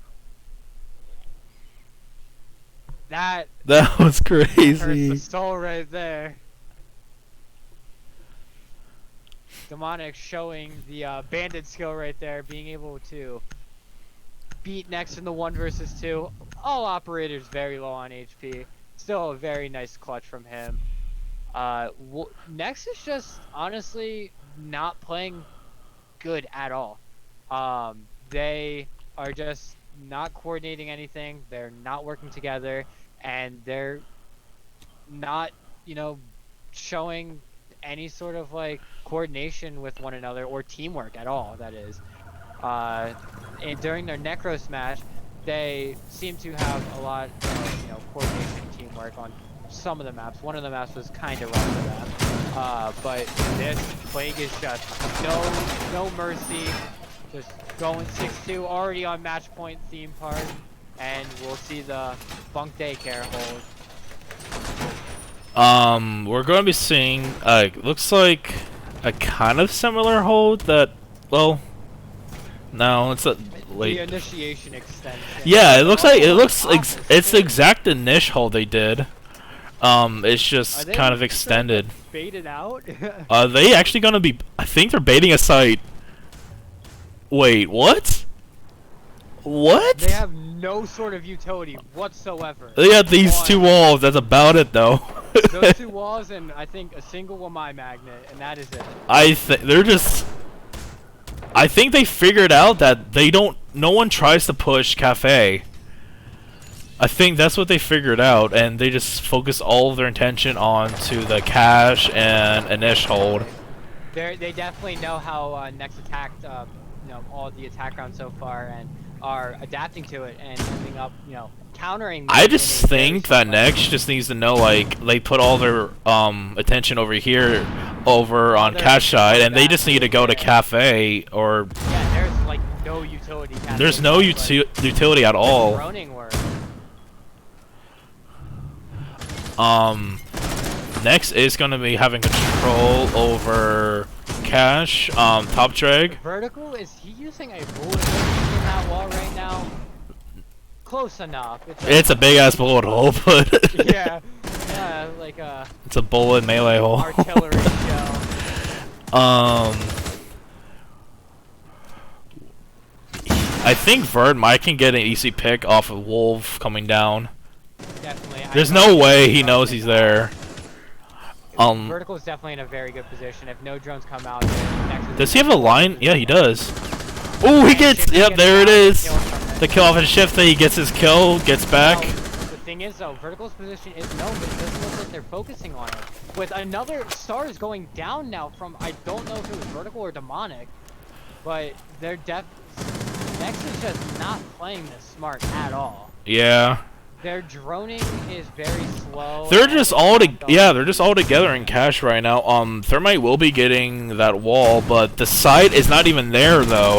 That Was hurts the crazy. soul right there. Demonic showing the bandit skill right there, being able to beat Nex in the 1 versus 2. All operators very low on HP. Still a very nice clutch from him. Nex is just honestly not playing good at all. They are just not coordinating anything. They're not working together, and they're not, showing any sort of like coordination with one another or teamwork at all. That is, and during their Necros match, they seem to have a lot of coordination, teamwork on some of the maps. One of the maps was kind of rough for them, but this Plague is just no mercy, just going 6-2 already on match point theme park, and we'll see the Bunk Daycare hold. We're going to be seeing, looks like a kind of similar hold that, well, no, it's a late. The initiation extension. Yeah, it's the exact initial hold they did. It's just kind of extended. Baited out? They actually gonna be, I think they're baiting a site. Wait, what? What? They have no sort of utility whatsoever. They got these 2 walls, that's about it though. Those 2 walls and I think a single Wamai magnet, and that is it. I think they figured out that no one tries to push Cafe. I think that's what they figured out, and they just focus all of their attention onto the cash and Anish hold. They definitely know how Nex attacked, all the attack rounds so far, and are adapting to it and ending up, countering. I just think that Nex just needs to know, like, they put all their attention over here, over on cash side, and they just need to go to Cafe or. Yeah, there's like no utility. There's no utility at all. Droning work. Nex is gonna be having control over cash. Top drag. Vertical, is he using a bullet in that wall right now? Close enough. It's a big ass bullet hole, but yeah, like a. It's a bullet melee hole. Artillery shell. I think Verd might can get an easy pick off of Wolf coming down. Definitely. There's no way he knows he's there. Vertical is definitely in a very good position. If no drones come out, does he have a line? Yeah, he does. Ooh, he gets. Yep, there it is. The kill off his shift. He gets his kill. Gets back. The thing is, though, Vertical's position is known, but it doesn't look like they're focusing on it. With another stars going down now from, I don't know if it was Vertical or Demonic, but they're Nex is just not playing this smart at all. Yeah. Their droning is very slow. They're just they're just all together in cash right now. Thermite will be getting that wall, but the site is not even there though.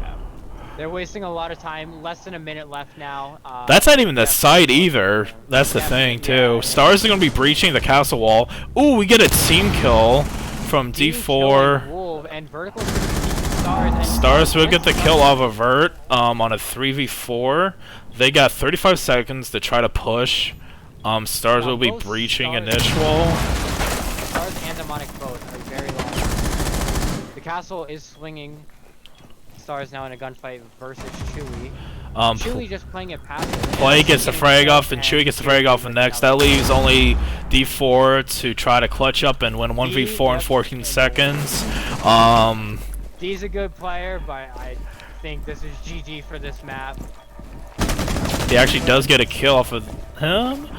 Yeah. They're wasting a lot of time. Less than a minute left now. That's not even the site either. That's the thing too. Yeah. Stars are gonna be breaching the castle wall. Ooh, we get a team kill from D4. Wolf and Vertical Stars. And Stars will get the kill off of Vert on a 3v4. They got 35 seconds to try to push. Stars will be breaching initial. Stars and Demonic both are very long. The castle is swinging. Stars now in a gunfight versus Chewy. Chewy just playing it passive. Play gets the frag off, and Chewy gets the frag off, and next that leaves only D4 to try to clutch up and win 1v4 in 14 seconds. D's a good player, but I think this is GG for this map. He actually does get a kill off of him.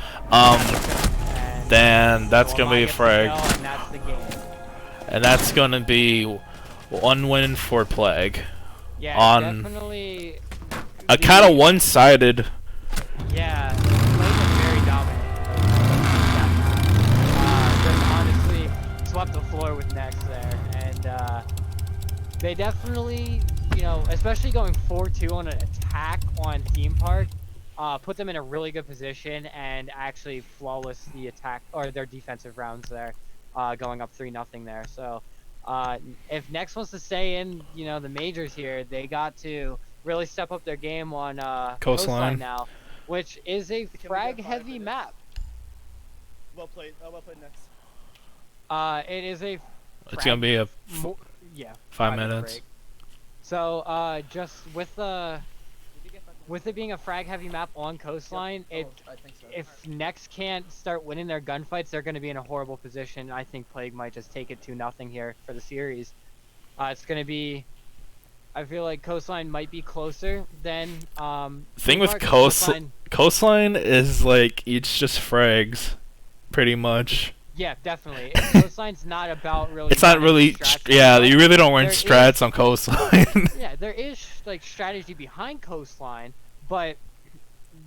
Then that's gonna be a frag. And that's the game. And that's gonna be one win for Plague. Yeah, on definitely. A kind of one-sided. Yeah, Plague was very dominant. Just honestly swept the floor with Nex there, and they definitely, you know, especially going 4-2 on an attack on Theme Park, put them in a really good position and actually flawless the attack or their defensive rounds there, going up 3-0 there. So if Nex wants to stay in, you know, the majors here, they got to really step up their game on Coastline now, which is a frag-heavy map. Well played, Nex. It is a. It's gonna be a yeah 5 minutes. Break. So just with it being a frag-heavy map on Coastline, I think so. if Nex can't start winning their gunfights, they're going to be in a horrible position. I think Plague might just take it 2-0 here for the series. It's going to be. I feel like Coastline might be closer than. Thing with Coastline is like it's just frags, pretty much. Yeah, definitely. Coastline's not about really. It's not really. Yeah, you really don't run strats on Coastline. Yeah, there is like strategy behind Coastline, but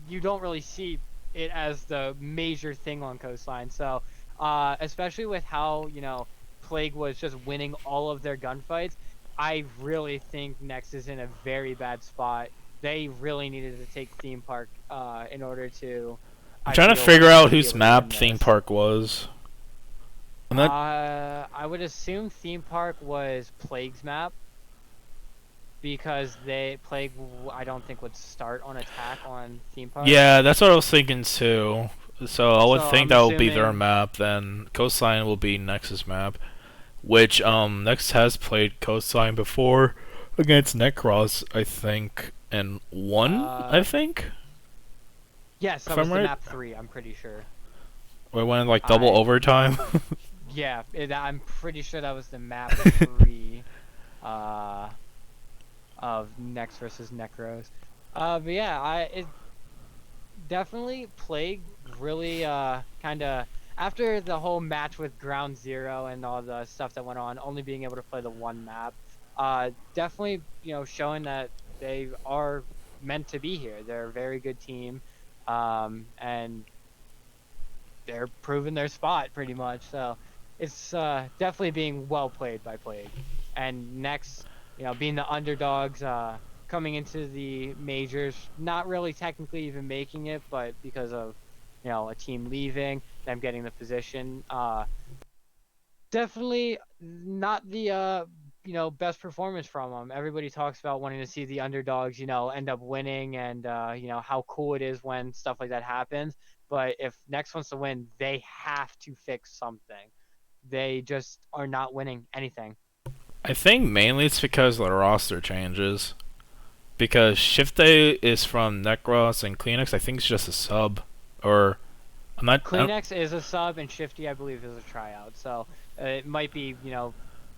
you don't really see it as the major thing on Coastline. So, especially with how, you know, Plague was just winning all of their gunfights, I really think Nex is in a very bad spot. They really needed to take Theme Park in order to. I'm trying to figure out whose map Theme Park was. I would assume Theme Park was Plague's map, because Plague I don't think would start on attack on Theme Park. Yeah, that's what I was thinking too. So I would think that would be their map. Then Coastline will be Nex's map, which Nex has played Coastline before against Necros, I think, and won. I think. Yes, that was the map 3. I'm pretty sure. We went like double overtime. Yeah, I'm pretty sure that was the map 3 of Nex versus Necros. But yeah, it definitely Plague really kind of, after the whole match with Ground Zero and all the stuff that went on, only being able to play the one map, definitely, you know, showing that they are meant to be here. They're a very good team, and they're proving their spot pretty much. So it's definitely being well played by Plague. And Nex, you know, being the underdogs, coming into the majors, not really technically even making it, but because of, you know, a team leaving, them getting the position, definitely not the you know, best performance from them. Everybody talks about wanting to see the underdogs, you know, end up winning, and you know how cool it is when stuff like that happens. But if Nex wants to win, they have to fix something. they just are not winning anything. I think mainly it's because of the roster changes. Because Shifte is from Necros and Kleenex, I think it's just a sub. Or I'm not. Kleenex is a sub, and Shifty, I believe, is a tryout. So it might be,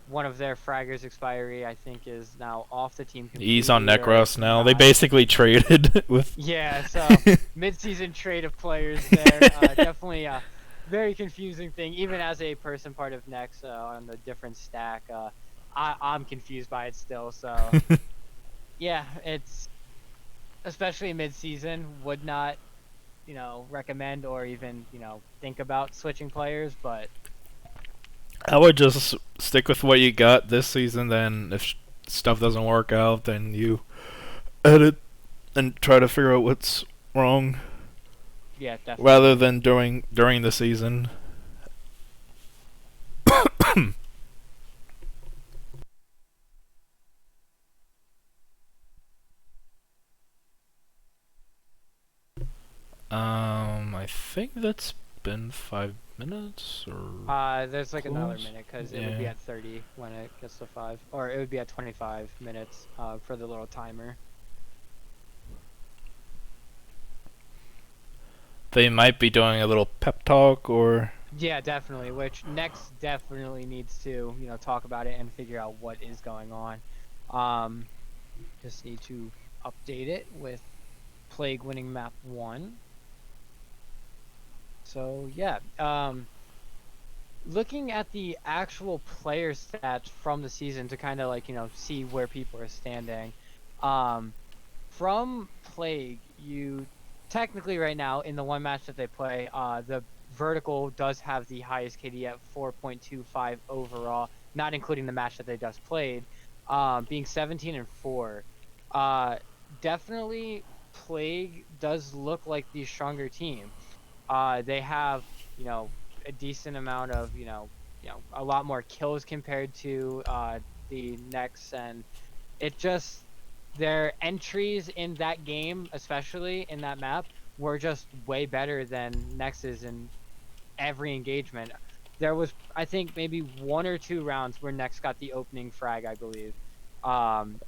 one of their fraggers expiry. I think is now off the team completely. He's on Necros now. They not. basically traded with. Yeah, so mid-season trade of players there. Definitely a very confusing thing. Even as a person part of Nex on the different stack, I'm confused by it still. So yeah, it's especially mid-season would not, recommend or even, think about switching players, but I would just stick with what you got this season. Then, if stuff doesn't work out, then you edit and try to figure out what's wrong, yeah, definitely. rather than during the season. I think that's been 5 minutes or. There's like another close? minute because it would be Yeah. at 30 when it gets to 5, or it would be at 25 minutes for the little timer. They might be doing a little pep talk or. Yeah, definitely. Which Next definitely needs to, talk about it and figure out what is going on. Just need to update it with Plague winning map 1. So yeah, looking at the actual player stats from the season to kind of like see where people are standing. From Plague, you technically right now in the one match that they play, the Vertical does have the highest KD at 4.25 overall, not including the match that they just played, being 17-4. Definitely, Plague does look like the stronger team. They have, a decent amount of, a lot more kills compared to the Nex, and it just their entries in that game, especially in that map, were just way better than Nex's in every engagement. There was, I think, maybe 1 or 2 rounds where Nex got the opening frag, I believe,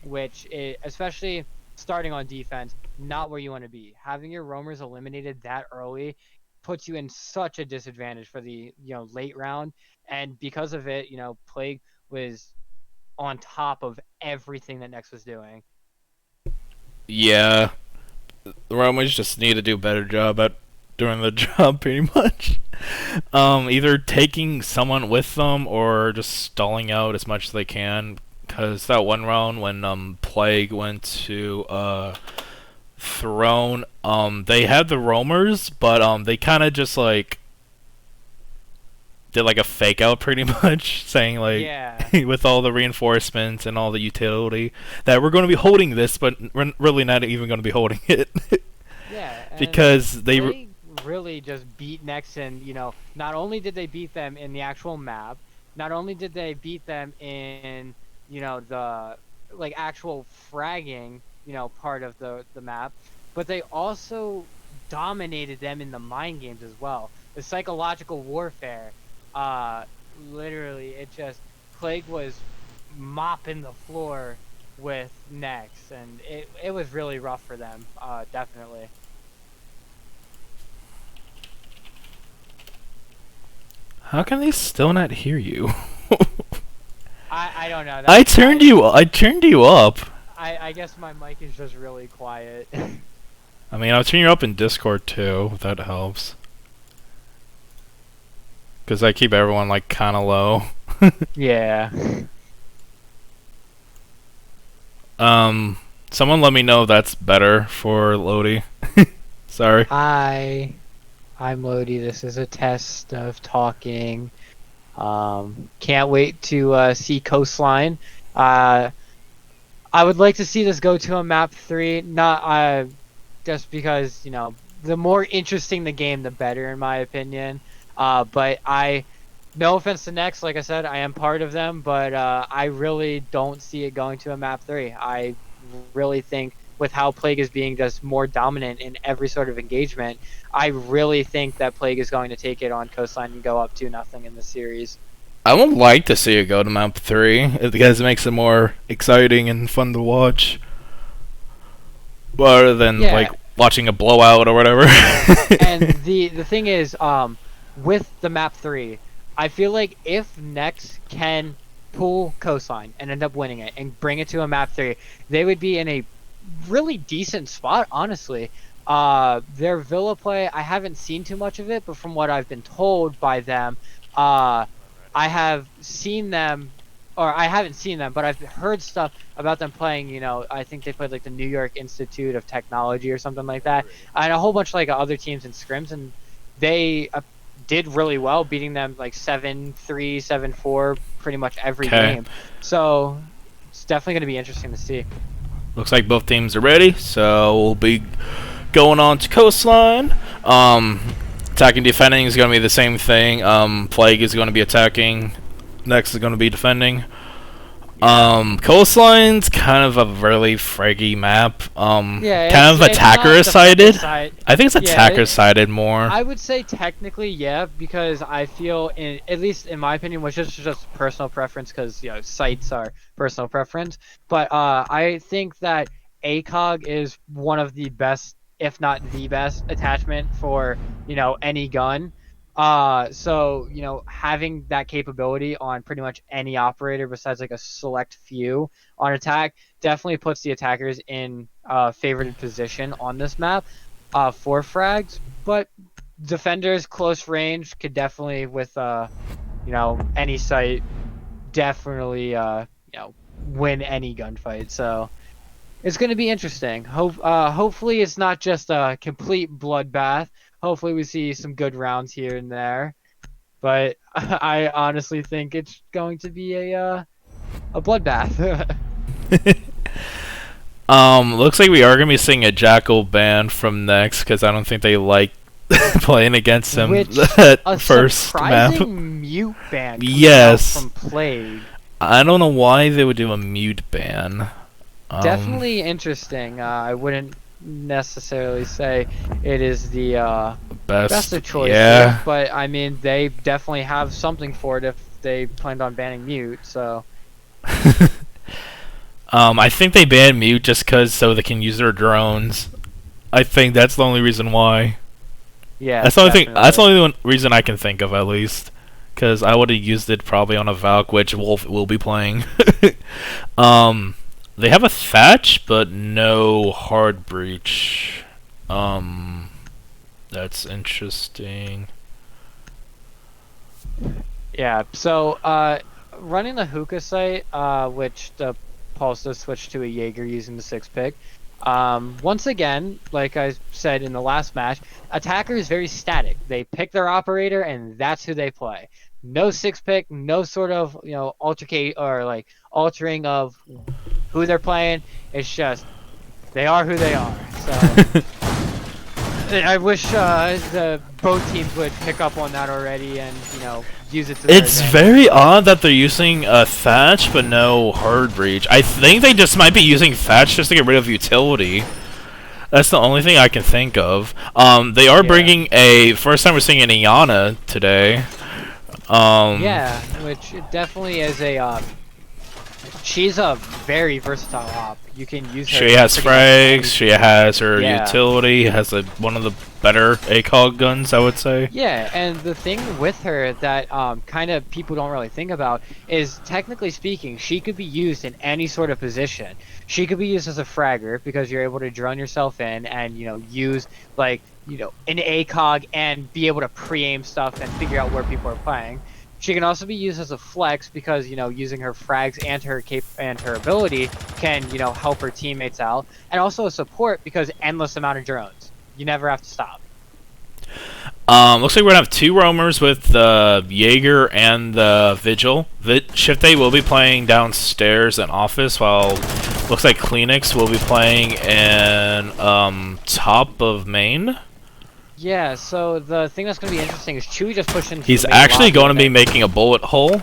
which especially starting on defense, not where you want to be. Having your roamers eliminated that early puts you in such a disadvantage for the late round, and because of it, Plague was on top of everything that Nex was doing. Yeah, the Romans just need to do a better job at doing the job, pretty much. Either taking someone with them or just stalling out as much as they can. Because that one round when Plague went to Throne, they had the roamers, but they kind of just like did like a fake out pretty much, saying like Yeah. with all the reinforcements and all the utility that we're going to be holding this, but we're really not even going to be holding it. Yeah. Because they really just beat Nex, and not only did they beat them in the actual map, not only did they beat them in the like actual fragging part of the map, but they also dominated them in the mind games as well. The psychological warfare, literally, it just Plague was mopping the floor with Nex, and it was really rough for them, definitely. How can they still not hear you? I don't know. I turned you up. I guess my mic is just really quiet. I mean, I'll turn you up in Discord too, if that helps. Because I keep everyone like kind of low. Yeah. Someone let me know if that's better for Lodi. Sorry. Hi, I'm Lodi. This is a test of talking. Can't wait to see Coastline. I would like to see this go to a map 3. Not just because the more interesting the game, the better, in my opinion. But no offense to Next, like I said, I am part of them, but I really don't see it going to a map 3. I really think with how Plague is being just more dominant in every sort of engagement, I really think that Plague is going to take it on Coastline and go up 2-0 in the series. I would like to see it go to map 3 because it makes it more exciting and fun to watch, rather than Yeah. like watching a blowout or whatever. And the thing is, with the map 3, I feel like if Nex can pull Coastline and end up winning it and bring it to a map 3, they would be in a really decent spot, honestly. Their Villa play, I haven't seen too much of it, but from what I've been told by them, I have seen them, or I haven't seen them, but I've heard stuff about them playing, you know, I think they played like the New York Institute of Technology or something like that, and a whole bunch of like other teams in scrims, and they did really well, beating them like 7-3, 7-4 pretty much every game. So it's definitely going to be interesting to see. Looks like both teams are ready, so we'll be going on to Coastline. Attacking, defending is going to be the same thing. Plague is going to be attacking. Next is going to be defending. Coastline's kind of a really fraggy map. Yeah, kind of attacker-sided. I think it's Yeah, attacker-sided more. I would say technically, yeah, because I feel, at least in my opinion, which is just personal preference, because you know sites are personal preference. But I think that ACOG is one of the best, if not the best, attachment for any gun. So having that capability on pretty much any operator besides like a select few on attack definitely puts the attackers in favored position on this map for frags. But defenders close range could definitely, with any site, definitely win any gunfight. So it's going to be interesting. Hopefully it's not just a complete bloodbath. Hopefully we see some good rounds here and there, but I honestly think it's going to be a bloodbath. Looks like we are gonna be seeing a Jackal ban from Nex because I don't think they like playing against him at a first map. surprising mute ban. Yes. From Plague. I don't know why they would do a mute ban. Definitely interesting. I wouldn't necessarily say it is the best of choice, yeah. but I mean they definitely have something for it if they planned on banning mute. So I think they banned mute just because so they can use their drones. I think that's the only reason why. Yeah, that's the only thing. That's the only reason I can think of, at least, because I would have used it probably on a Valk, which Wolf will be playing. They have a Thatch, but no hard breach. That's interesting. Yeah, so running the hookah site, which the Pulse does switch to a Jaeger using the 6-pick. Once again, like I said in the last match, attacker is very static. They pick their operator and that's who they play. No 6-pick, no sort of altercate or like altering of who they're playing. It's just they are who they are. So I wish both teams would pick up on that already and use it to their It's very odd that they're using a Thatch but no hard breach. I think they just might be using Thatch just to get rid of utility. That's the only thing I can think of. They are bringing a first time we're seeing an Iana today. Yeah, which definitely is a she's a very versatile op. You can use her. She has frags. She has her utility. Has one of the better ACOG guns, I would say. Yeah, and the thing with her that kind of people don't really think about is, technically speaking, she could be used in any sort of position. She could be used as a fragger because you're able to drone yourself in and use like an ACOG and be able to pre-aim stuff and figure out where people are playing. She can also be used as a flex because using her frags and her ability can help her teammates out, and also a support because endless amount of drones. You never have to stop. Looks like we're gonna have two roamers with the Jaeger and the Vigil. Shift A will be playing downstairs in office, while looks like Kleenex will be playing in top of main. Yeah, so the thing that's going to be interesting is Chewy just pushed into He's actually going to be making a bullet hole.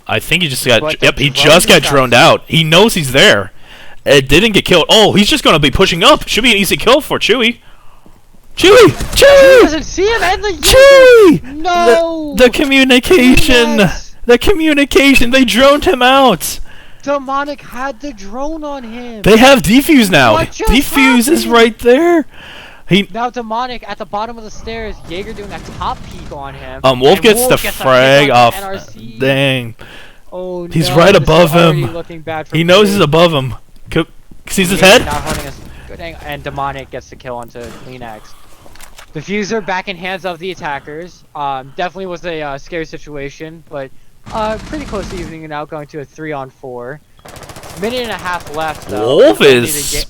I think he just got... Yep, he just got droned out. He knows he's there. It didn't get killed. Oh, he's just going to be pushing up. Should be an easy kill for Chewy. Chewy! Chewy! He doesn't see him and the... Chewy! No! The communication! Yes. The communication. They droned him out. Demonic had the drone on him. They have defuse now. What just Defuse is happened? right there. Now Demonic at the bottom of the stairs. Jaeger doing a top peek on him. Wolf and gets the a pick frag on off. NRC. Dang. Oh, He's no, right this is above already him. looking bad for He knows Blade. he's above him. Sees his Jaeger head. not holding us good angle, and Demonic gets the kill onto Nex. Diffuser back in hands of the attackers. Definitely was a scary situation, but pretty close to evening it out, going to a 3-on-4. Minute and a half left though. Wolf is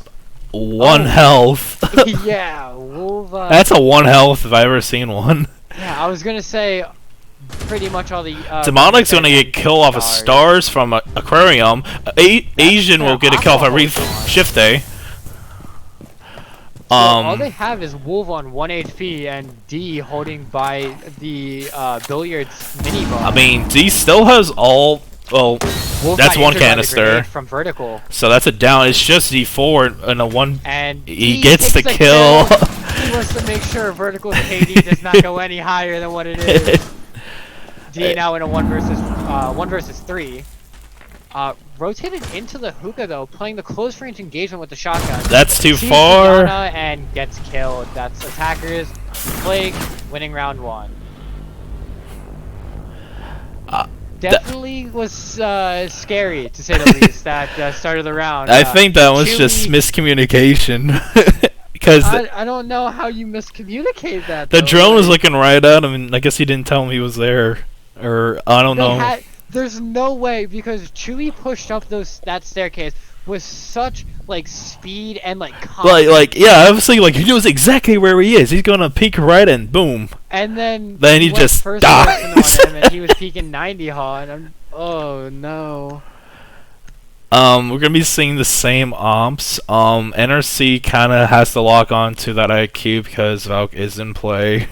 1 health. Yeah, Wolf. That's a 1 health if I ever seen one. Yeah, I was gonna say pretty much all the. Demonic's gonna get kill off of stars from Aquarium. Asian will get a kill off of Shift Day. All they have is Wolf on 1 HP and D holding by the billiards mini bar. I mean, D still has all. Well, Wolf that's got one injured by the canister. grenade from vertical. So that's a down. It's just D4 and a 1. And He D gets the takes kill. He wants to make sure vertical's KD does not go any higher than what it is. D now in a 1 versus 3. Rotated into the hookah though, playing the close range engagement with the shotgun. That's too Sees far. Diana and gets killed. That's attackers. Plague winning round 1. Definitely was scary to say the least. That start of the round. I think that was Chewy, just miscommunication. Because I don't know how you miscommunicate that. the though. drone was looking right at him, and I guess he didn't tell him he was there. Or, I don't know. There's no way, because Chewy pushed up that staircase with such like speed and like confidence. Like yeah, obviously, like he knows exactly where he is. He's gonna peek right and boom. And then he went just first dies. person on him, and he was peeking 90 haw, and oh no. We're gonna be seeing the same omps. NRC kind of has to lock on to that IQ because Valk is in play.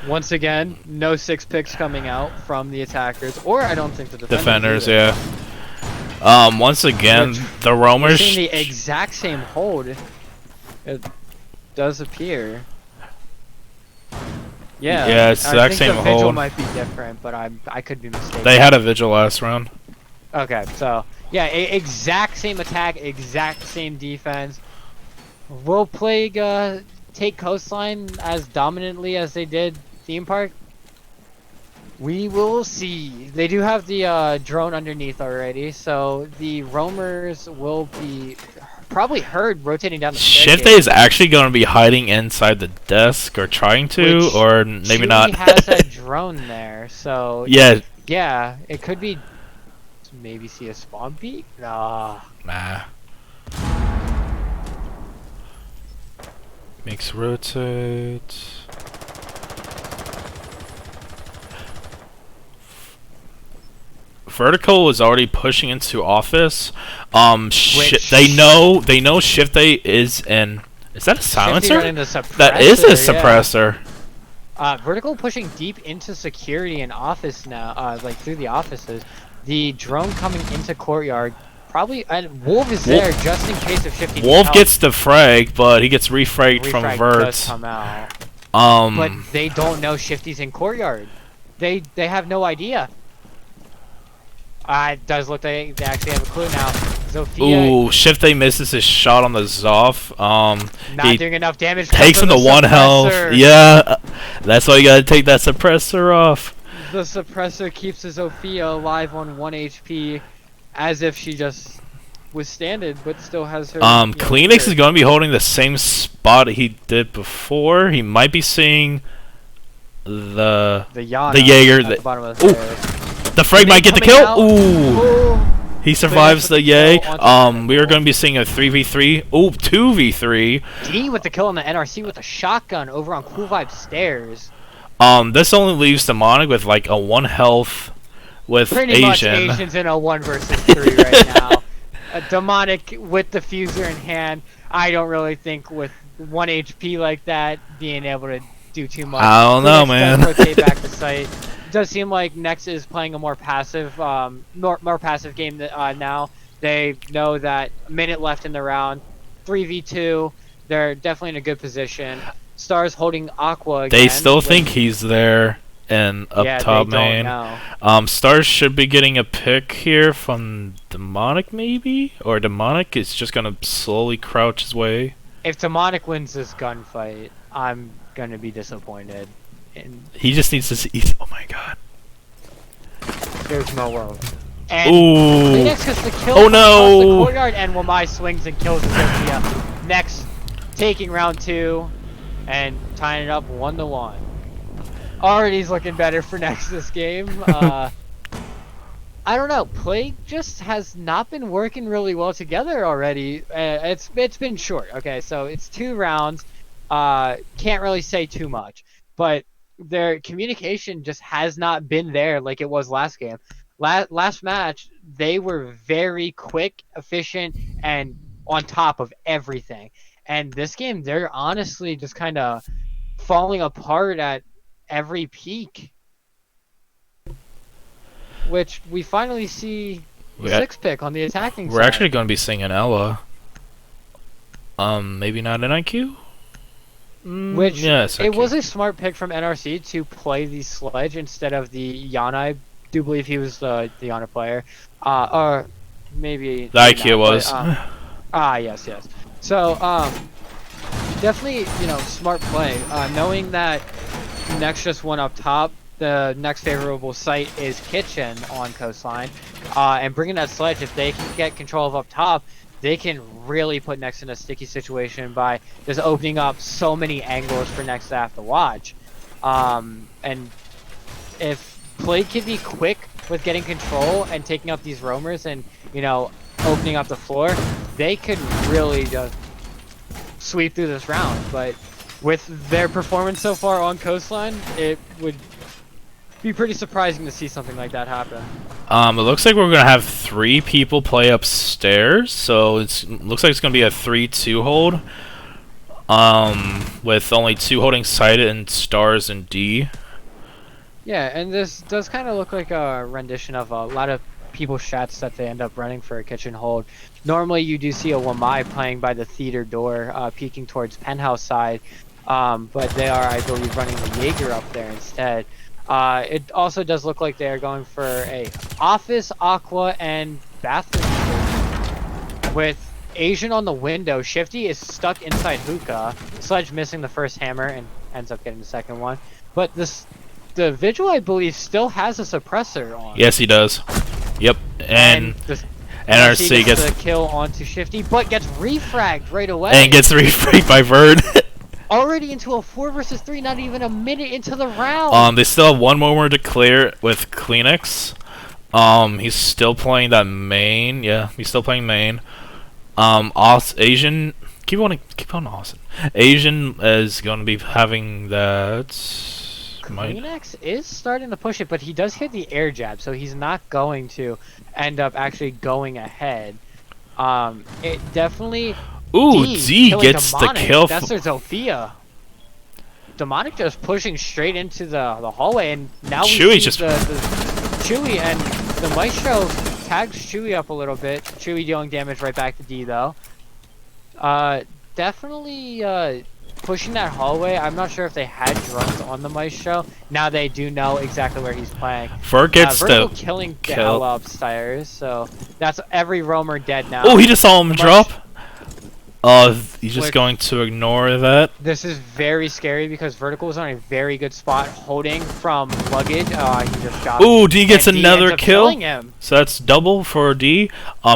Once again, no 6 picks coming out from the attackers, or I don't think the Defenders, either. yeah. Once again, the We're roamers. seeing the exact same hold. It does appear. Yeah. Yeah, it's the I exact think same the vigil hold. might be different, but I could be mistaken. They had a vigil last round. Okay, so yeah, exact same attack, exact same defense. Will Plague take coastline as dominantly as they did theme park? We will see. They do have the drone underneath already, so the roamers will be probably heard rotating down the Shift staircase. is actually going to be hiding inside the desk, or trying to, Which or maybe Chewy not. has a drone there, so Yeah. yeah, it could be. Maybe see a spawn peak? Nah. Nah. Makes rotate. Vertical is already pushing into office. They know Shift A is in. Is that a silencer? That is a suppressor. Yeah. Vertical pushing deep into security and office now, like through the offices. The drone coming into courtyard. Probably, and Wolf is there just in case of shifting. Wolf gets the frag, but he gets refragged from Refrag does Verts. come out. But But they don't know Shifty's in courtyard. They have no idea. It does look like they actually have a clue now. Zofia ooh, Shift A misses his shot on the Zoff. not He doing enough damage. takes him to 1 health. suppressor. Yeah, that's why you gotta take that suppressor off. The suppressor keeps Zofia alive on 1 HP, as if she just withstanded, but still has her. Kleenex is gonna be holding the same spot he did before. He might be seeing the Jaeger. At the bottom of the stairs. The frag might get the coming kill. out. Ooh. Oh. He survives the Yay. kill onto We are going to be seeing a 3v3. Ooh, 2v3. D with the kill on the NRC with a shotgun over on Cool Vibe stairs. This only leaves Demonic with like a 1 health with Pretty much Asian. Asian's in a 1 versus 3 right now. A Demonic with the fuser in hand. I don't really think with 1 HP like that being able to do too much. I don't know, Kleenex man. does rotate back to site. Does seem like Nex is playing a more passive, more passive game now. They know that minute left in the round, 3v2. They're definitely in a good position. Stars holding Aqua again. They still think he's there. and up yeah, top they don't main. know. Stars should be getting a pick here from Demonic, maybe? Or Demonic is just gonna slowly crouch his way. If Demonic wins this gunfight, I'm gonna be disappointed. And He just needs to see. Oh my god. there's no world. And Ooh. Nex gets the kill Oh from across the no. courtyard, and Wamai swings and kills Cynthia. Nex taking round 2 and tying it up 1-1. Already he's looking better for Nex this game. I don't know. Plague just has not been working really well together already. It's been short. Okay, so it's 2 rounds. Can't really say too much, but their communication just has not been there like it was last game. Last match, they were very quick, efficient, and on top of everything. And this game, they're honestly just kind of falling apart at every peak. Which we finally see the 6 pick on the attacking side. We're actually going to be seeing an Ella. Maybe not an IQ? Which, yeah, it's it IQ. was a smart pick from NRC to play the Sledge instead of the Yana. I do believe he was the Yana player. Or maybe... The IQ not, was. But, yes. So, definitely, smart play. Knowing that Nex just went up top, the next favorable site is Kitchen on Coastline. And bringing that Sledge, if they can get control of up top, they can really put Nex in a sticky situation by just opening up so many angles for Nex to have to watch. And if Plague can be quick with getting control and taking out these roamers and, opening up the floor, they could really just sweep through this round. But with their performance so far on Coastline, it would be pretty surprising to see something like that happen. It looks like we're gonna have 3 people play upstairs, so looks like it's gonna be a 3-2 hold. With only 2 holding sighted and Stars and D. Yeah, and this does kind of look like a rendition of a lot of people's shots that they end up running for a kitchen hold. Normally, you do see a Wamai playing by the theater door, peeking towards penthouse side, but they are, I believe, running the Jaeger up there instead. It also does look like they are going for a office, aqua, and bathroom with Asian on the window. Shifty is stuck inside hookah. Sledge missing the first hammer and ends up getting the second one. But the Vigil, I believe, still has a suppressor on. Yes, he does. Yep, and the NRC gets the kill onto Shifty, but gets refragged right away. And gets refragged by Verd. Already into a 4 versus 3, not even a minute into the round. They still have 1 more to clear with Kleenex. He's still playing that main. Yeah, he's still playing main. Asian, keep on Austin. Asian is going to be having that. Kleenex is starting to push it, but he does hit the air jab, so he's not going to end up actually going ahead. It definitely. Ooh, D gets Demonic. the kill. That's their Zofia. Demonic just pushing straight into the hallway, and now Chewy we see just the Chewy, and the Maestro tags Chewy up a little bit. Chewy dealing damage right back to D though. Definitely pushing that hallway. I'm not sure if they had drones on the Maestro. Now they do know exactly where he's playing. Verd gets the killing kill. the Ella upstairs, so that's every roamer dead now. Oh, he just saw him drop. He's just going to ignore that. This is very scary because Vertical is on a very good spot holding from luggage. He just got. Ooh, D gets another kill. Him. So that's double for D.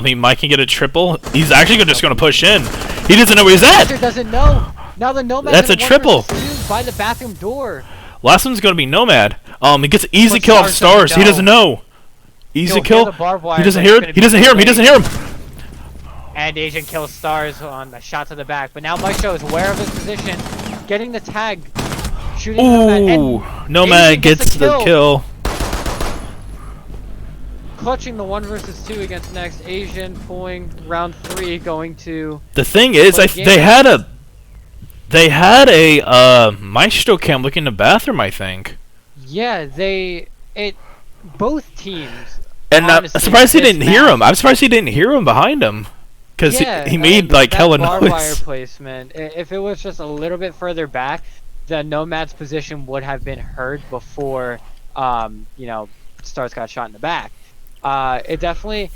He might can get a triple. He's actually just going to push in. He doesn't know where he's at. Doesn't know. Now the Nomad. That's a triple. By the bathroom door. Last one's going to be Nomad. He gets an easy kill off Stars. He doesn't know. Easy kill. He doesn't hear it. He doesn't hear him. He doesn't hear him. And Asian kills Stars on a shot to the back. But now Maestro is aware of his position, getting the tag, shooting. Ooh, Nomad gets the kill. Clutching the 1 versus 2 against Nex. Asian pulling round 3, going to. The thing is, they had a Maestro cam looking in the bathroom, I think. Yeah, both teams. And I'm surprised he didn't hear him. I'm surprised he didn't hear him behind him. Because he made like hella noise. Wire placement. If it was just a little bit further back, the Nomad's position would have been heard before, you know, Stars got shot in the back. It definitely,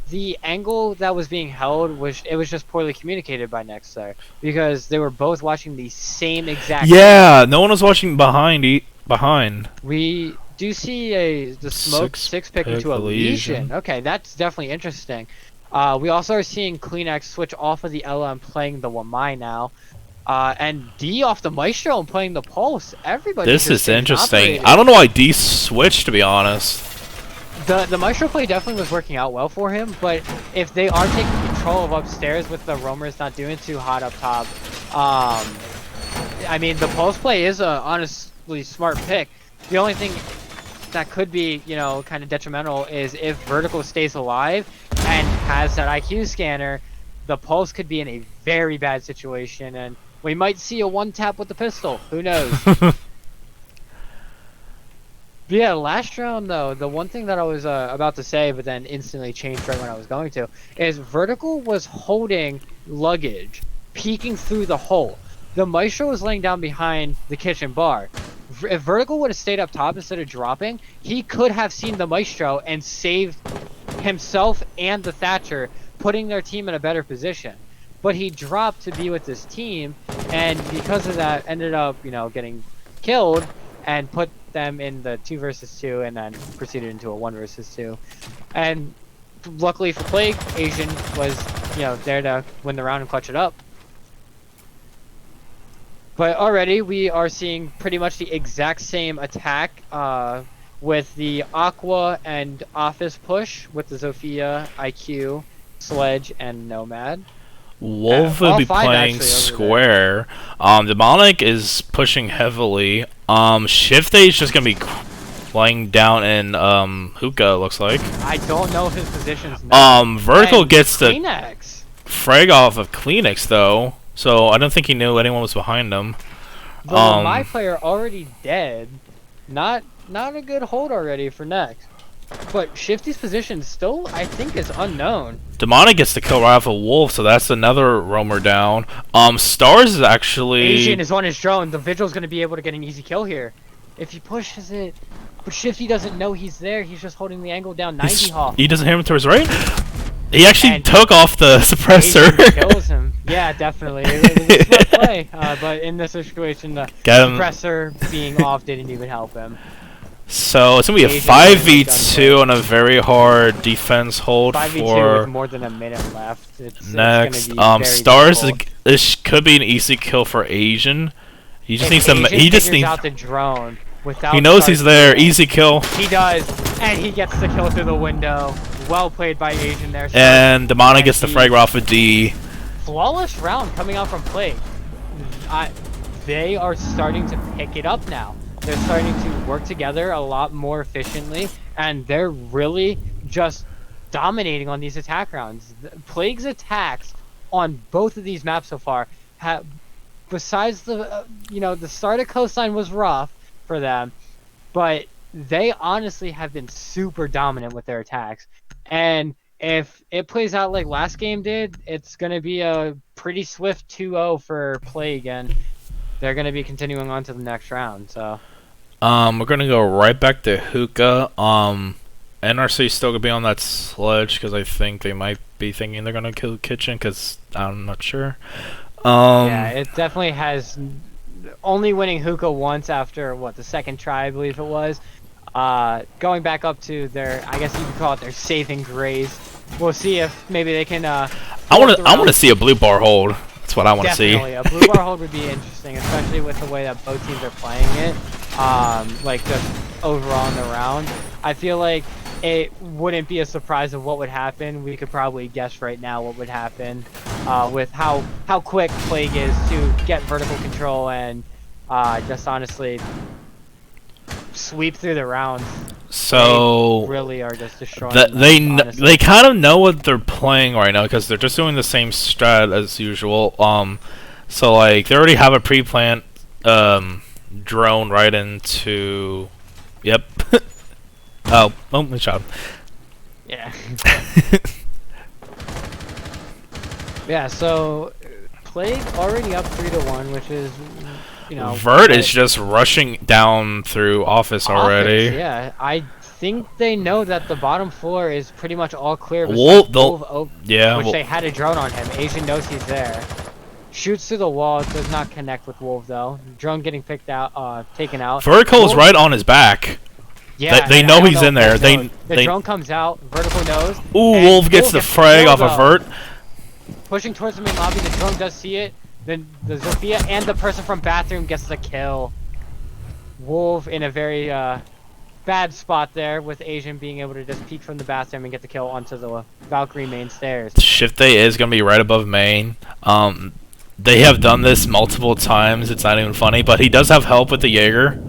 the angle that was being held was just poorly communicated by Nex there, because they were both watching the same exact. Yeah, no one was watching behind. We do see the smoke six pick into a Lesion. Okay, that's definitely interesting. We also are seeing CleanX switch off of the Ella and playing the Wamai now. And D off the Maestro and playing the Pulse. Everybody. This is interesting. I don't know why D switched, to be honest. The Maestro play definitely was working out well for him, but if they are taking control of upstairs with the roamers not doing too hot up top, I mean, the Pulse play is a honestly smart pick. The only thing that could be, you know, kind of detrimental is if Vertical stays alive and has that IQ scanner, the Pulse could be in a very bad situation, and we might see a one-tap with the pistol. Who knows? But yeah, last round though, the one thing that I was about to say, but then instantly changed right when I was going to, is Vertical was holding luggage, peeking through the hole. The Maestro was laying down behind the kitchen bar. If Vertical would have stayed up top instead of dropping, he could have seen the Maestro and saved himself and the Thatcher, putting their team in a better position. But he dropped to be with his team, and because of that, ended up, you know, getting killed and put them in the 2 versus 2, and then proceeded into a 1 versus 2. And luckily for Plague, Asian was, you know, there to win the round and clutch it up. But already we are seeing pretty much the exact same attack with the Aqua and Office push with the Zofia, IQ, Sledge, and Nomad. Wolf will be playing square. Demonic is pushing heavily. Shift is just gonna be laying down in hookah. Looks like. I don't know his positions. Now. Vertical gets the Kleenex. frag off of Kleenex though, so I don't think he knew anyone was behind him. My player already dead. Not a good hold already for Nex. But Shifty's position still, I think, is unknown. Demonic gets the kill right off of Wolf, so that's another roamer down. Stars is actually... Asian is on his drone. The Vigil's going to be able to get an easy kill here. If he pushes it... But Shifty doesn't know he's there. He's just holding the angle down 90 Hawk. He doesn't hear him to his right? He actually took off the suppressor. Asian kills him. Yeah, definitely. It was a smart play. But in this situation, the suppressor being off didn't even help him. So it's gonna be a 5v2 on a very hard defense hold 5v2 with more than a minute left. Next, Stars this could be an easy kill for Asian. He just needs to. He just needs. Out the drone without he knows he's there. Easy kill. He does, and he gets the kill through the window. Well played by Asian there. And Demonic gets the frag off of D. Flawless round coming out from Plague. They are starting to pick it up now. They're starting to work together a lot more efficiently, and they're really just dominating on these attack rounds. Plague's attacks on both of these maps so far have, besides the, you know, the start of Coastline was rough for them, but they honestly have been super dominant with their attacks. And if it plays out like last game did, it's going to be a pretty swift 2-0 for Plague, and they're going to be continuing on to the next round, so... We're gonna go right back to hookah. NRC's still gonna be on that sledge because I think they might be thinking they're gonna kill Kitchen because I'm not sure. Yeah, it definitely has. Only winning hookah once after what, the second try, I believe it was. Going back up to their, I guess you could call it their saving grace. We'll see if maybe they can. I want to see a blue bar hold. That's what I want to see. Definitely, a blue bar hold would be interesting, especially with the way that both teams are playing it. Like just overall in the round, I feel like it wouldn't be a surprise of what would happen. We could probably guess right now what would happen with how quick Plague is to get vertical control and just honestly sweep through the rounds. So they really are just destroying. They kind of know what they're playing right now because they're just doing the same strat as usual. So like they already have a pre-planned drone right into. Yep. Oh, good job. Yeah. Yeah. So Plague already up 3-1, which is, you know. Vert is just rushing down through office already. Yeah, I think they know that the bottom floor is pretty much all clear. Wolf, Yeah, which Wolf. they had a drone on him. Asian knows he's there. Shoots through the wall, does not connect with Wolf though. Drone getting taken out. Vertical's right on his back. Yeah, they know he's in there. The drone comes out. Vertical knows. Ooh, Wolf gets the frag off of Vert. Pushing towards the main lobby. The drone does see it. Then the Zofia and the person from bathroom gets the kill. Wolf in a very bad spot there, with Asian being able to just peek from the bathroom and get the kill onto the Valkyrie main stairs. Shift A is gonna be right above main. They have done this multiple times. It's not even funny, but he does have help with the Jaeger.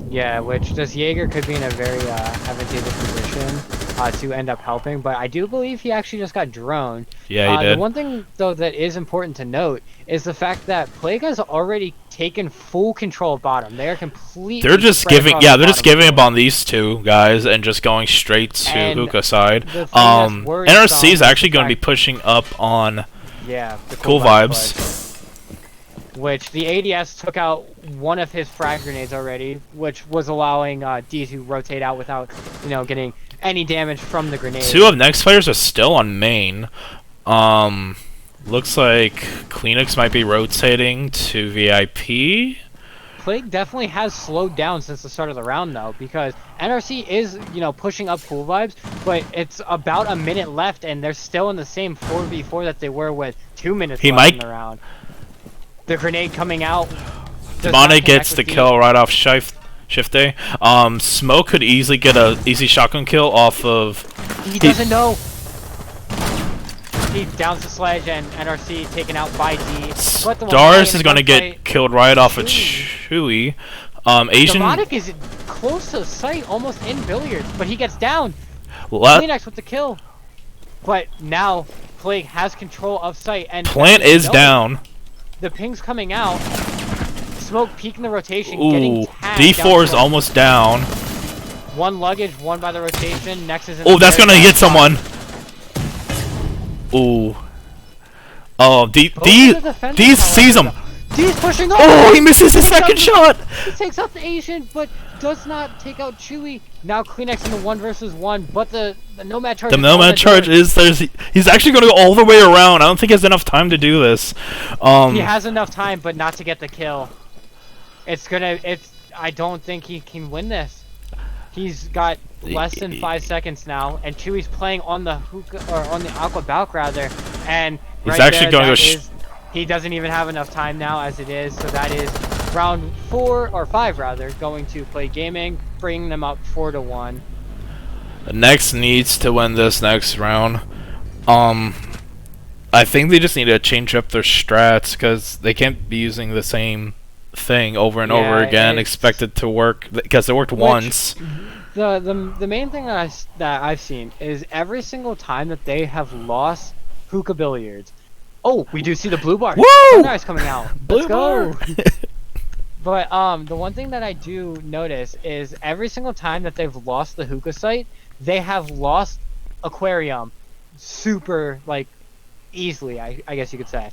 Yeah, which this Jaeger could be in a very advantageous position to end up helping, but I do believe he actually just got droned. Yeah, he did. The one thing, though, that is important to note is the fact that Plague has already taken full control of bottom. They are completely. They're just giving, they're just giving up on these two guys and just going straight to Hookah side. NRC is actually going to be pushing up on. Yeah, the Cool Vibes. Which the ADS took out one of his frag grenades already, which was allowing D to rotate out without, getting any damage from the grenade. Two of Nex players are still on main. Looks like Kleenex might be rotating to VIP. Plague definitely has slowed down since the start of the round, though, because NRC is, pushing up Cool Vibes, but it's about a minute left, and they're still in the same 4v4 that they were with 2 minutes left in the round. The grenade coming out. Demonic gets the kill right off Shift A. Smoke could easily get a easy shotgun kill off of. He doesn't know. He downs the sledge and NRC taken out by D. Stars is gonna get killed right off of Chewy. Asian. Demonic is close to the site, almost in billiards, but he gets down. Kleenex with the kill. But now Plague has control of site and Plant is down. The ping's coming out. Smoke peeking the rotation. Ooh, getting D4 is almost down. One luggage, one by the rotation. Next is. Oh, that's gonna hit someone. Ooh. Oh, D sees him. D's pushing up. Oh, he misses his second shot. He takes out the Asian, but does not take out Chewy. Now Kleenex in the 1 versus 1, but the Nomad charge. The Nomad charge is he's actually going to go all the way around. I don't think he has enough time to do this. He has enough time, but not to get the kill. I don't think he can win this. He's got less than 5 seconds now, and Chewy's playing on the hookah or on the Aqua Balk rather, and he's actually going to go. He doesn't even have enough time now as it is, so that is round 4 or 5 rather, going to Play Gaming, bringing them up 4-1. Nex needs to win this next round. I think they just need to change up their strats because they can't be using the same thing over and over again, expect it to work because it worked once. The main thing that I've seen is every single time that they have lost hookah billiards. Oh, we do see the blue bar. Woo! Nice coming out. Let's go. But the one thing that I do notice is every single time that they've lost the hookah site, they have lost aquarium super easily. I guess you could say.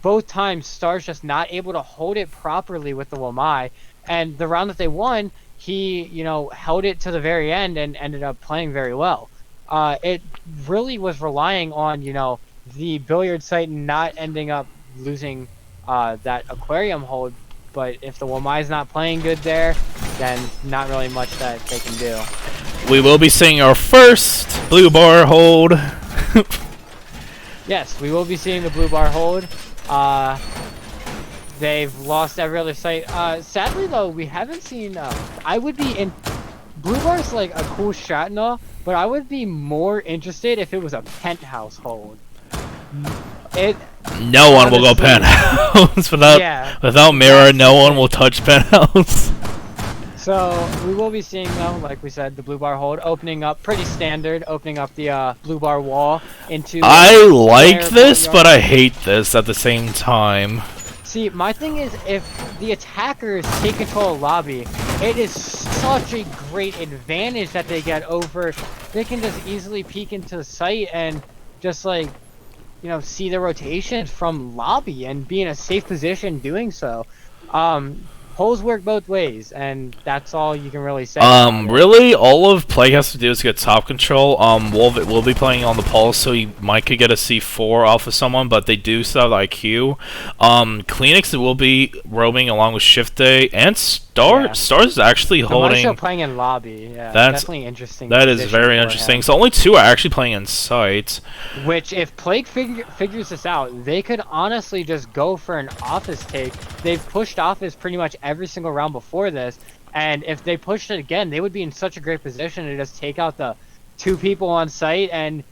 Both times Star's just not able to hold it properly with the Wamai, and the round that they won, he held it to the very end and ended up playing very well. It really was relying on the billiard site not ending up losing that aquarium hold, but if the Wamai's not playing good there, then not really much that they can do. We will be seeing our first blue bar hold. Yes, we will be seeing the blue bar hold. They've lost every other site. Sadly though, we haven't seen. I would be in. Blue bar's a cool strat and all, but I would be more interested if it was a penthouse hold. No one will go penthouse without mirror. No one will touch penthouse. So we will be seeing though, like we said, the blue bar hold opening up pretty standard, opening up the blue bar wall into. I like this, but I hate this at the same time. See, my thing is, if the attackers take control of lobby, it is such a great advantage that they get over. They can just easily peek into the site and just see the rotations from lobby and be in a safe position doing so. Polls work both ways, and that's all you can really say. Really, all of Plague has to do is get top control. Wolf will be playing on the pulse, so he might could get a C4 off of someone, but they do still have IQ. Kleenex will be roaming along with Shift Day, and Star. Yeah. Stars is actually holding. Still playing in lobby. Yeah, That's definitely interesting. That is position very for interesting. him. So only 2 are actually playing in sight. Which, if Plague figures this out, they could honestly just go for an office take. They've pushed office pretty much every single round before this, and if they pushed it again, they would be in such a great position to just take out the 2 people on site and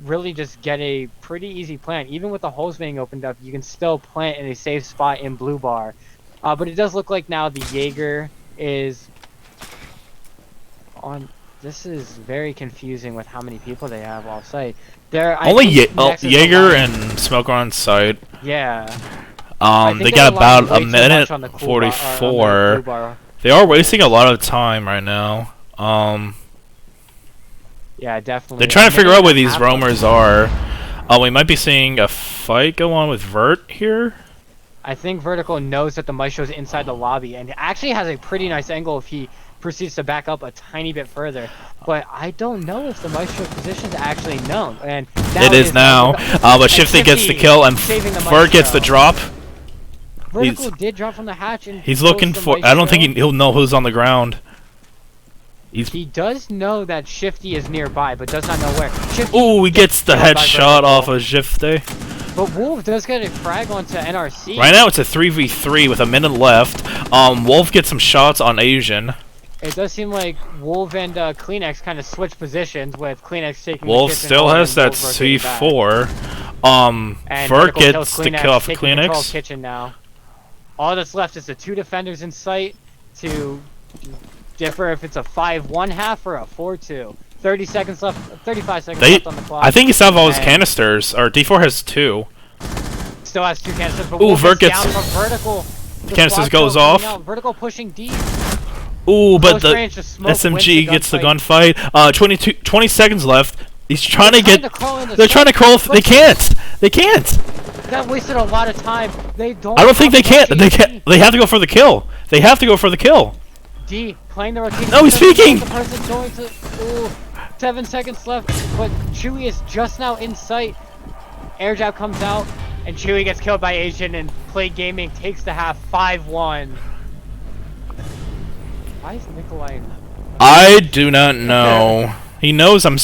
really just get a pretty easy plant. Even with the holes being opened up, you can still plant in a safe spot in blue bar. But it does look like now the Jaeger is on. This is very confusing with how many people they have off site. Only Jaeger and Smoker on site. Yeah. They got about a minute 44. They are wasting a lot of time right now. Yeah, definitely. They're trying to figure out where these roamers are. We might be seeing a fight go on with Vert here. I think Vertical knows that the Maestro's inside the lobby, and actually has a pretty nice angle if he proceeds to back up a tiny bit further. But I don't know if the Maestro's position is actually known. And it is now. But Shifty gets the kill, and Vert gets the drop. Vertical did drop from the hatch, and he's looking for. I don't think he'll know who's on the ground. He does know that Shifty is nearby, but does not know where. Ooh, he gets the headshot off of Shifty. But Wolf does get a frag onto NRC. Right now it's a 3v3 with a minute left. Wolf gets some shots on Asian. It does seem like Wolf and Kleenex kind of switch positions, with Kleenex taking Wolf still has that C4. Vert gets the kill off of Kleenex. Kitchen now. All that's left is the 2 defenders in sight to differ if it's a 5-1 half or a 4-2. 30 seconds left, 35 seconds left on the clock. I think he still have all his canisters, or D4 has 2. Still has 2 canisters, but ooh, Vert gets down from Vertical. The canisters goes off. Vertical pushing deep. Ooh, but the SMG gets the gunfight. 20 seconds left. He's trying to get. They're trying to crawl. They can't. They can't. That wasted a lot of time. They don't. I don't think they can't. They can't. They have to go for the kill. They have to go for the kill. D playing the rotation. No, he's peeking. The person going to. Ooh, 7 seconds left, but Chewy is just now in sight. Air jab comes out, and Chewy gets killed by Asian, and Play Gaming takes the half 5-1. Why is Nikolai? I do not know. He knows I'm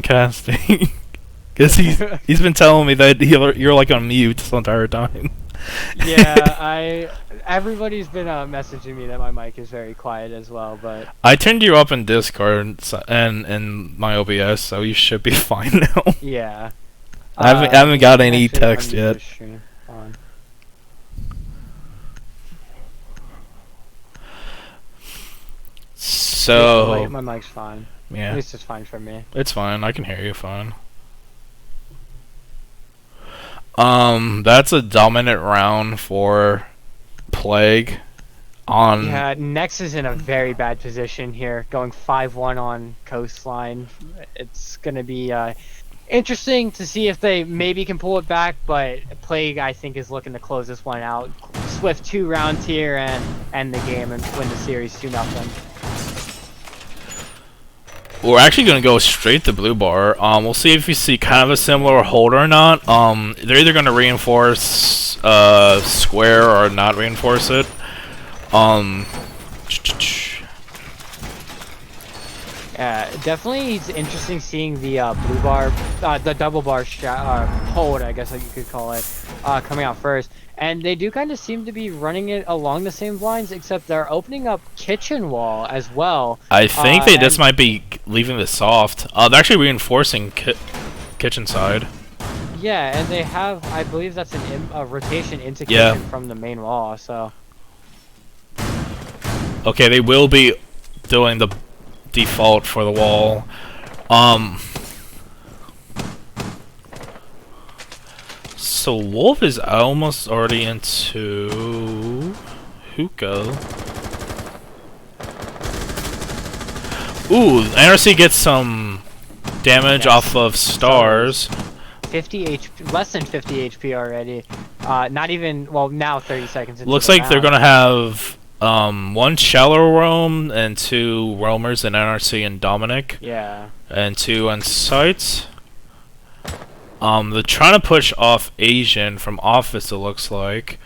casting, because he's been telling me that you're like on mute this entire time. Yeah, everybody's been messaging me that my mic is very quiet as well, but I turned you up in Discord and my OBS, so you should be fine now. Yeah. I haven't got any text yet. So my mic's fine. Yeah. At least it's fine for me. It's fine. I can hear you fine. That's a dominant round for Plague. Yeah, Nex is in a very bad position here, going 5-1 on Coastline. It's gonna be interesting to see if they maybe can pull it back, but Plague, I think, is looking to close this one out. Swift 2 rounds here and end the game and win the series 2-0. We're actually gonna go straight to blue bar. We'll see if we see kind of a similar hold or not. They're either gonna reinforce square or not reinforce it. Yeah, definitely it's interesting seeing the blue bar, the double bar hold, I guess you could call it, coming out first. And they do kind of seem to be running it along the same lines, except they're opening up kitchen wall as well. I think they just might be leaving the soft. They're actually reinforcing kitchen side. Yeah, and they have, I believe that's a rotation into kitchen from the main wall, so. Okay, they will be doing the default for the wall. So Wolf is almost already into hookah. Ooh, NRC gets some damage off of stars. 50 HP, less than 50 HP already. Not even, well, now 30 seconds into Looks the like they're round. gonna have one shallow roam and 2 roamers in NRC and Dominic, Yeah. and 2 on sites. They're trying to push off Asian from office. It looks like.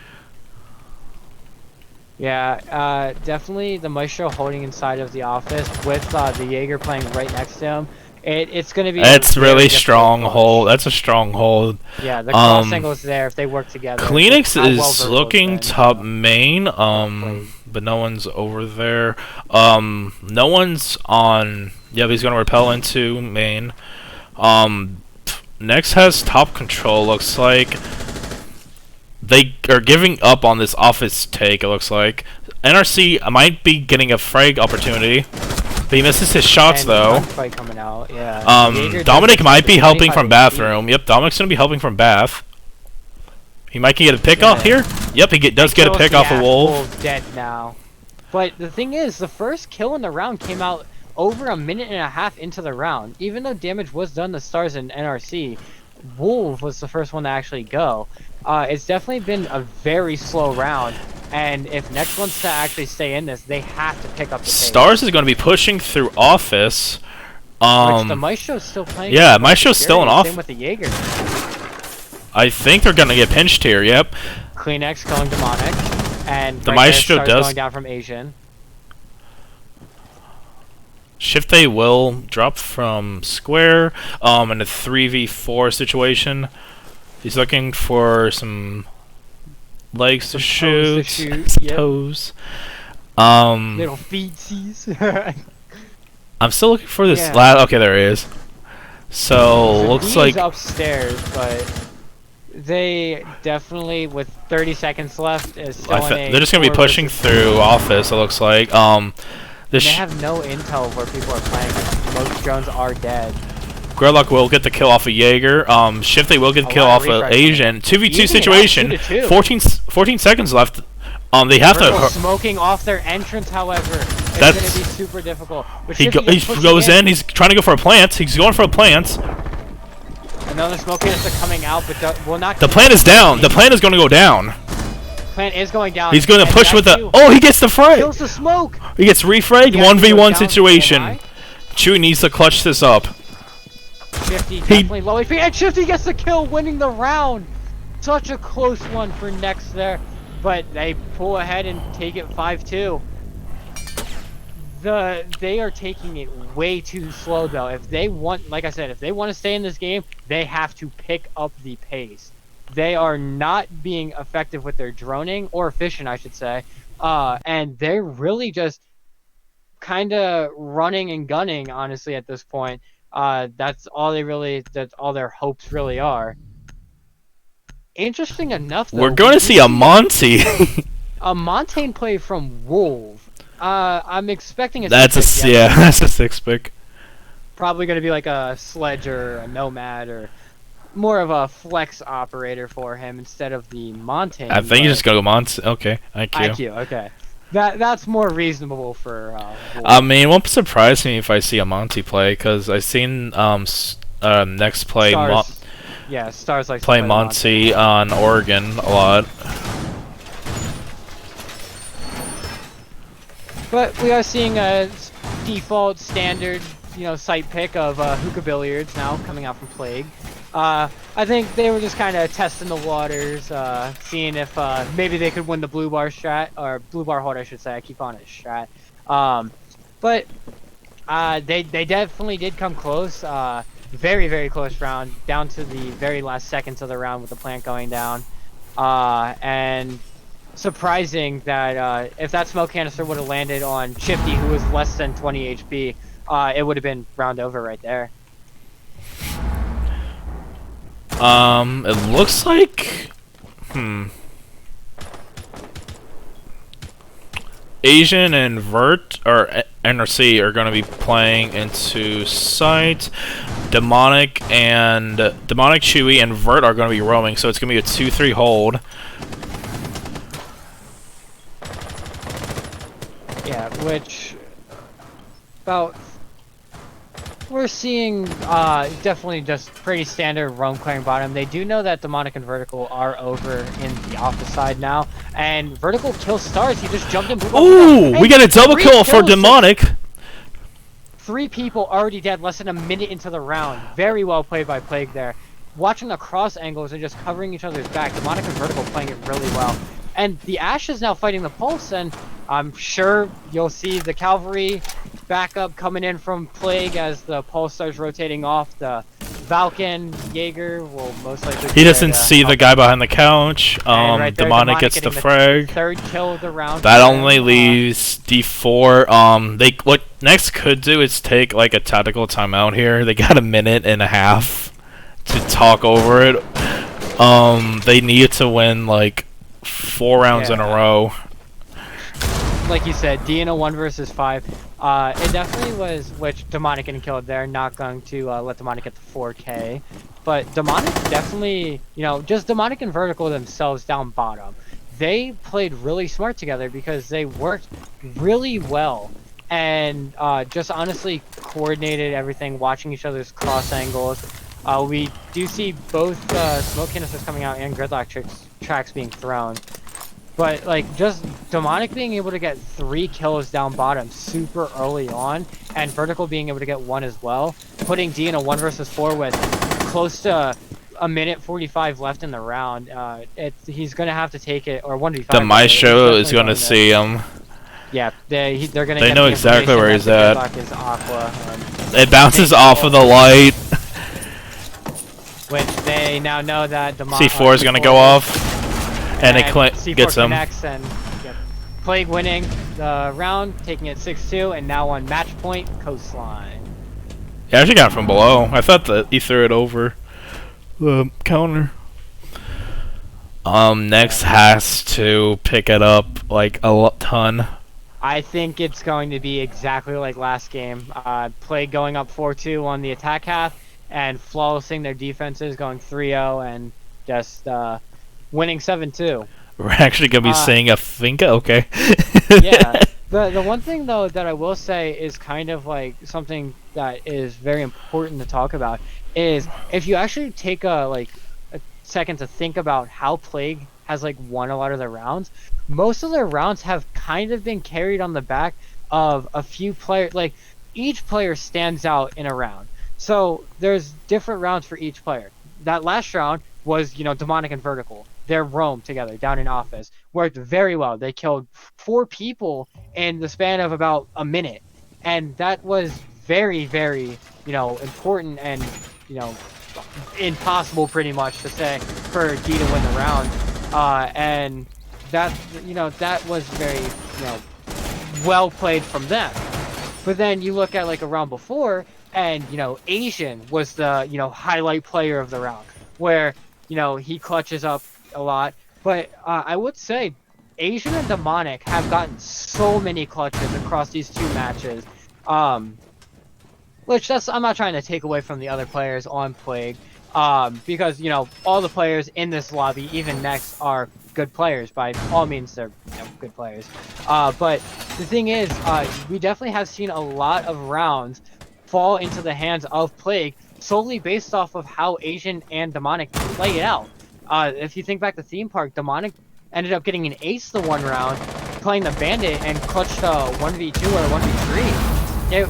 Yeah, definitely the Maestro holding inside of the office with the Jaeger playing right next to him. It's going to be That's a really very difficult strong push. hold. That's a strong hold. Yeah, the cross angle is there if they work together. with Kleenex how well is Verbal's looking been, top so. main, Plague. but no one's over there. No one's on. Yeah, he's gonna repel into main. Nex has top control. Looks like they are giving up on this office take. It looks like NRC might be getting a frag opportunity. But he misses his shots And though. gunfight coming out, yeah. Jaeger Dominic does might be the helping from 25 HP. bathroom. Yep, Dominic's gonna be helping from bath. He might get a pick off here. Yep, he does get a pick off of Wolf. Wolf's dead now. But the thing is, the first kill in the round came out over a minute and a half into the round. Even though damage was done to Stars and NRC, Wolf was the first one to actually go. It's definitely been a very slow round. And if Nex wants to actually stay in this, they have to pick up the pace. Stars is going to be pushing through office. Which the Maestro's still playing. Yeah, Maestro's still in off. Same with the Jaeger. I think they're going to get pinched here. Yep. Kleenex killing Demonic, and The right there, Maestro Stars does- going down from Asian. Shift A will drop from square. In a 3v4 situation, he's looking for some legs to Some shoot. toes to shoot, Some yep. toes. Little feetsies. I'm still looking for this Yeah. Okay, there he is. So looks He's like upstairs, but they definitely, with 30 seconds left, is still in a they're just gonna be 4 pushing versus through office. It looks like. They have no intel of where people are playing. Most drones are dead. Gridlock will get the kill off of Jaeger. Shift A will get the A kill lot off of of refresh. Asian. 2v2 Easing it out, situation. 2-2. 14 seconds left. They have Verbal to. smoking off their entrance, however, it's That's- going to be super difficult. But He Shifty just pushing goes in. He's trying to go for a plant. He's going for a plant. Another smoke canister coming out, but will not. The plant is down. The plant is going to go down. Plant is going down. He's going to and push that with the. too Oh, he gets the frag. kills the smoke. He gets refragged. Yeah, 1v1 he goes down. situation. Oh my. Chewy needs to clutch this up. Shifty definitely low HP, and Shifty gets the kill, winning the round. Such a close one for Nex there, but they pull ahead and take it 5-2. They are taking it way too slow though. If they want, like I said, if they want to stay in this game, they have to pick up the pace. They are not being effective with their droning, or efficient, I should say, and they're really just kind of running and gunning, honestly, at this point. That's all their hopes really are. Interesting enough, though, We're going to see a Monty. a Montaigne play from Wolf. I'm expecting a That's six a pick, yeah. That's a 6 pick. probably going to be like a Sledge or a Nomad, or more of a flex operator for him instead of the Montaigne. I think you just go Monty. Okay, IQ. IQ. Okay, that's more reasonable for. Wolf. I mean, it won't surprise me if I see a Monty play, because I've seen Next play Stars, yeah, Stars like play Monty on Oregon a lot. But we are seeing a default standard, site pick of Hookah Billiards now coming out from Plague. I think they were just kind of testing the waters, seeing if maybe they could win the blue bar strat, or blue bar hold, I should say. I keep calling it strat. But they definitely did come close. Very, very close round, down to the very last seconds of the round with the plant going down. And surprising that if that smoke canister would have landed on Shifty, who was less than 20 HP, it would have been round over right there. It looks like Asian and Vert or NRC are going to be playing into site. Demonic, Chewy, and Vert are going to be roaming, so it's going to be a 2-3 hold. Yeah, which about we're seeing definitely just pretty standard roam clearing bottom. They do know that Demonic and Vertical are over in the opposite side now, and Vertical kills Stars. He just jumped in. Ooh, we got a double kill for Demonic. 3 people already dead, less than a minute into the round. Very well played by Plague there. Watching the cross angles and just covering each other's back. Demonic and Vertical playing it really well. And the Ash is now fighting the Pulse, and I'm sure you'll see the Cavalry backup coming in from Plague as the Pulse starts rotating off. The Valken, Jaeger will most likely... He doesn't see the guy behind the couch. Right there, Demonic gets the frag. 3rd kill of the round. That only leaves D4. What Nex could do is take like a tactical timeout here. They got a minute and a half to talk over it. They need to win like 4 rounds in a row. Like you said, D in a 1 versus 5. It definitely was, which Demonic getting killed there, not going to let Demonic get the 4K. But Demonic definitely, you know, just Demonic and Vertical themselves down bottom. They played really smart together because they worked really well and just honestly coordinated everything, watching each other's cross angles. We do see both smoke canisters coming out and gridlock tracks being thrown. But, like, just Demonic being able to get 3 kills down bottom super early on, and Vertical being able to get 1 as well, putting D in a 1 versus 4 with close to a minute 45 left in the round. He's going to have to take it, or 1v5. The Maestro is going to see him. Yeah, they're going to They know exactly where he's at. Is Aqua, it bounces off of the light. Which they now know that C4 is going to go off. And it gets him. And, yep. Plague winning the round, taking it 6-2, and now on match point, Coastline. He actually got it from below. I thought that he threw it over the counter. Next has to pick it up like a ton. I think it's going to be exactly like last game. Plague going up 4-2 on the attack half, and flawlessing their defenses, going 3-0, and just winning 7-2. We're actually gonna be seeing a Finca, okay? Yeah. The one thing though that I will say is kind of like something that is very important to talk about is if you actually take a second to think about how Plague has like won a lot of their rounds, most of their rounds have kind of been carried on the back of a few players. Like each player stands out in a round, so there's different rounds for each player. That last round was, you know, Demonic and Vertical. Their roam together down in office worked very well. They killed 4 people in the span of about a minute, and that was very, very, you know, important and, you know, impossible pretty much to say for D to win the round. And that, you know, that was very, you know, well played from them. But then you look at like a round before, and, you know, Asian was the, you know, highlight player of the round, where, you know, he clutches up a lot. But I would say Asian and Demonic have gotten so many clutches across these 2 matches. Which I'm not trying to take away from the other players on Plague, because, you know, all the players in this lobby, even Nex, are good players. By all means, they're, you know, good players. But the thing is, we definitely have seen a lot of rounds fall into the hands of Plague solely based off of how Asian and Demonic play it out. If you think back to Theme Park, Demonic ended up getting an ace the 1 round, playing the Bandit, and clutched a 1v2 or 1v3.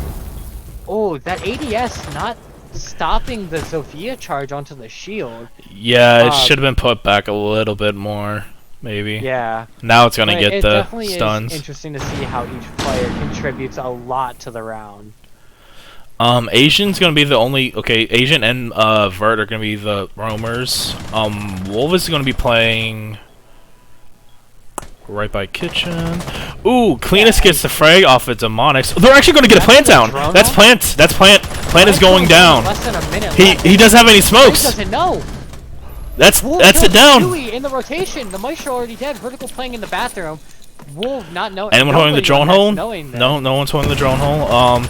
That ADS not stopping the Zofia charge onto the shield. Yeah, it should have been put back a little bit more, maybe. Yeah. Now it's gonna get the definitely stuns. Is interesting to see how each player contributes a lot to the round. Asian's gonna be the only... Okay, Asian and Vert are gonna be the roamers. Wolf is gonna be playing right by kitchen. Ooh, Cleanest gets the frag off of Demonics. They're actually gonna get a plant down. That's plant. That's plant. Plant is going down. Less than a minute He doesn't have any smokes. Doesn't know. That's it down. Dewey in the rotation. The Maestro already dead. Vertical playing in the bathroom. Wolf not knowing. Anyone holding the drone hole? No, no one's holding the drone hole.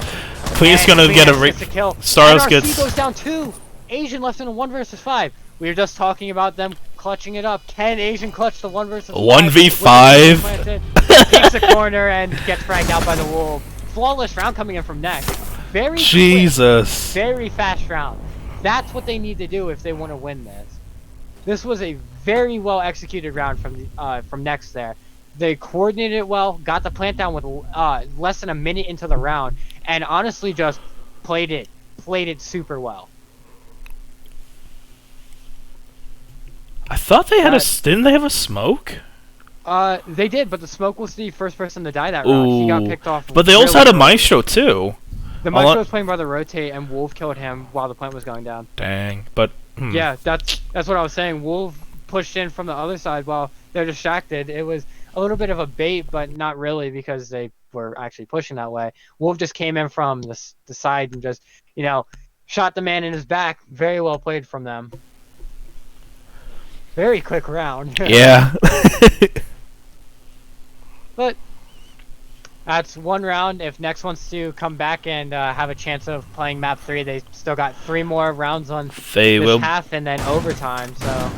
Clean's gonna get a kill. Staros NRC gets goes down 2. Asian left in a 1 versus 5. We were just talking about them clutching it up. Can Asian clutch the 1 versus 1v5? Takes the corner and gets fragged out by the Wolf. Flawless round coming in from Nex. very quick, Jesus. very fast round. That's what they need to do if they want to win this. This was a very well executed round from Nex there. They coordinated it well, got the plant down with less than a minute into the round, and honestly just played it super well. I thought they had didn't they have a smoke? They did, but the smoke was the first person to die that round. He got picked off. But they also had a Maestro too. The Maestro was playing by the rotate, and Wolf killed him while the plant was going down. Dang, but yeah, that's what I was saying. Wolf pushed in from the other side while they're distracted. It was a little bit of a bait, but not really because they were actually pushing that way. Wolf just came in from the side and just, shot the man in his back. Very well played from them. Very quick round. Yeah. But that's one round. If Nex wants to come back and have a chance of playing map 3, they still got 3 more rounds on this half and then overtime. So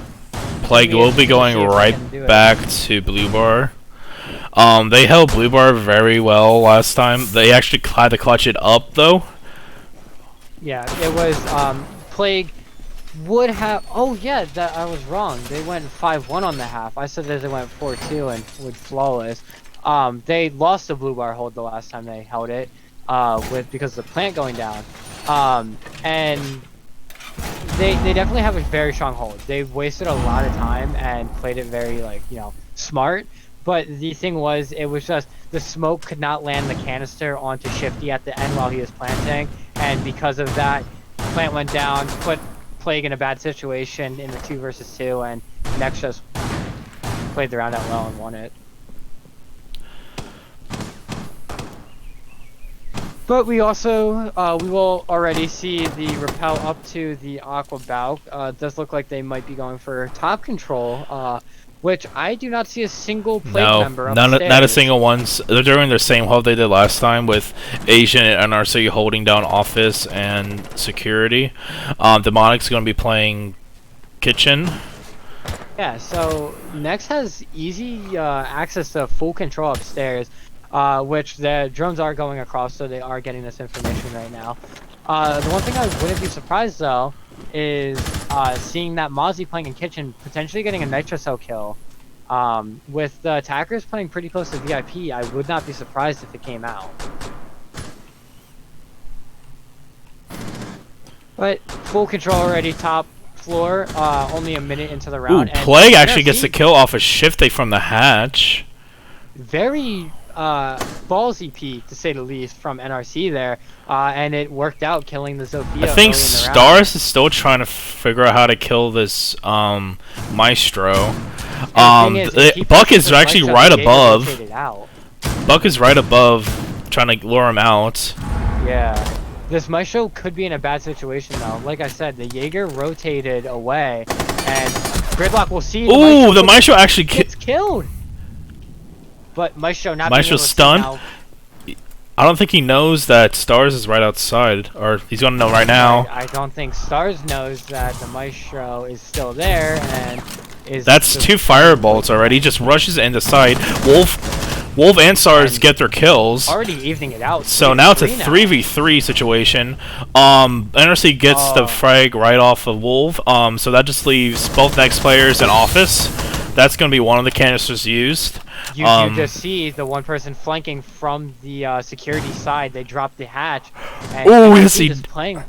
Plague will be going right back to Blue Bar. They held Blue Bar very well last time. They actually had to clutch it up though. Yeah, it was Plague would have. Oh yeah, that I was wrong. They went 5-1 on the half. I said that they went 4-2 and would flawless. They lost the Blue Bar hold the last time they held it, because of the plant going down. And they definitely have a very strong hold. They wasted a lot of time and played it very smart. But the thing was, it was just the smoke could not land the canister onto Shifty at the end while he was planting, and because of that, plant went down, put Plague in a bad situation in the 2 versus 2, and Nex just played the round out well and won it. But we also, we will already see the repel up to the Aqua Balk. It does look like they might be going for top control, which I do not see a single Plague member upstairs. Not a single one. They're doing the same hold they did last time with Asian and NRC holding down office and security. Demonic's going to be playing kitchen. Yeah, so Nex has easy access to full control upstairs, which the drones are going across, so they are getting this information right now. The one thing I wouldn't be surprised though is seeing that Mozzie playing in kitchen, potentially getting a Nitro Cell kill. With the attackers playing pretty close to VIP, I would not be surprised if it came out. But full control already top floor, only a minute into the round. Ooh, Plague actually gets the kill off a Shifty from the hatch. Very ballsy peak, to say the least, from NRC there, and it worked out, killing the Zofia. I think Stars is still trying to figure out how to kill this Maestro. Buck is actually right above. Buck is right above, trying to lure him out. Yeah, this Maestro could be in a bad situation though. Like I said, the Jaeger rotated away, and Gridlock will see. Ooh, the Maestro actually gets killed. But Maestro not Maestro's stunned. I don't think he knows that Stars is right outside, or he's gonna know right now. I don't think Stars knows that the Maestro is still there and is. That's 2 firebolts already. He just rushes into side. Wolf and Stars get their kills. Already evening it out. So now it's a 3v3 situation. NRC gets the frag right off of Wolf. So that just leaves both Nex players in office. That's gonna be one of the canisters used. You just see the one person flanking from the security side. They drop the hatch. Oh, yes, he's playing.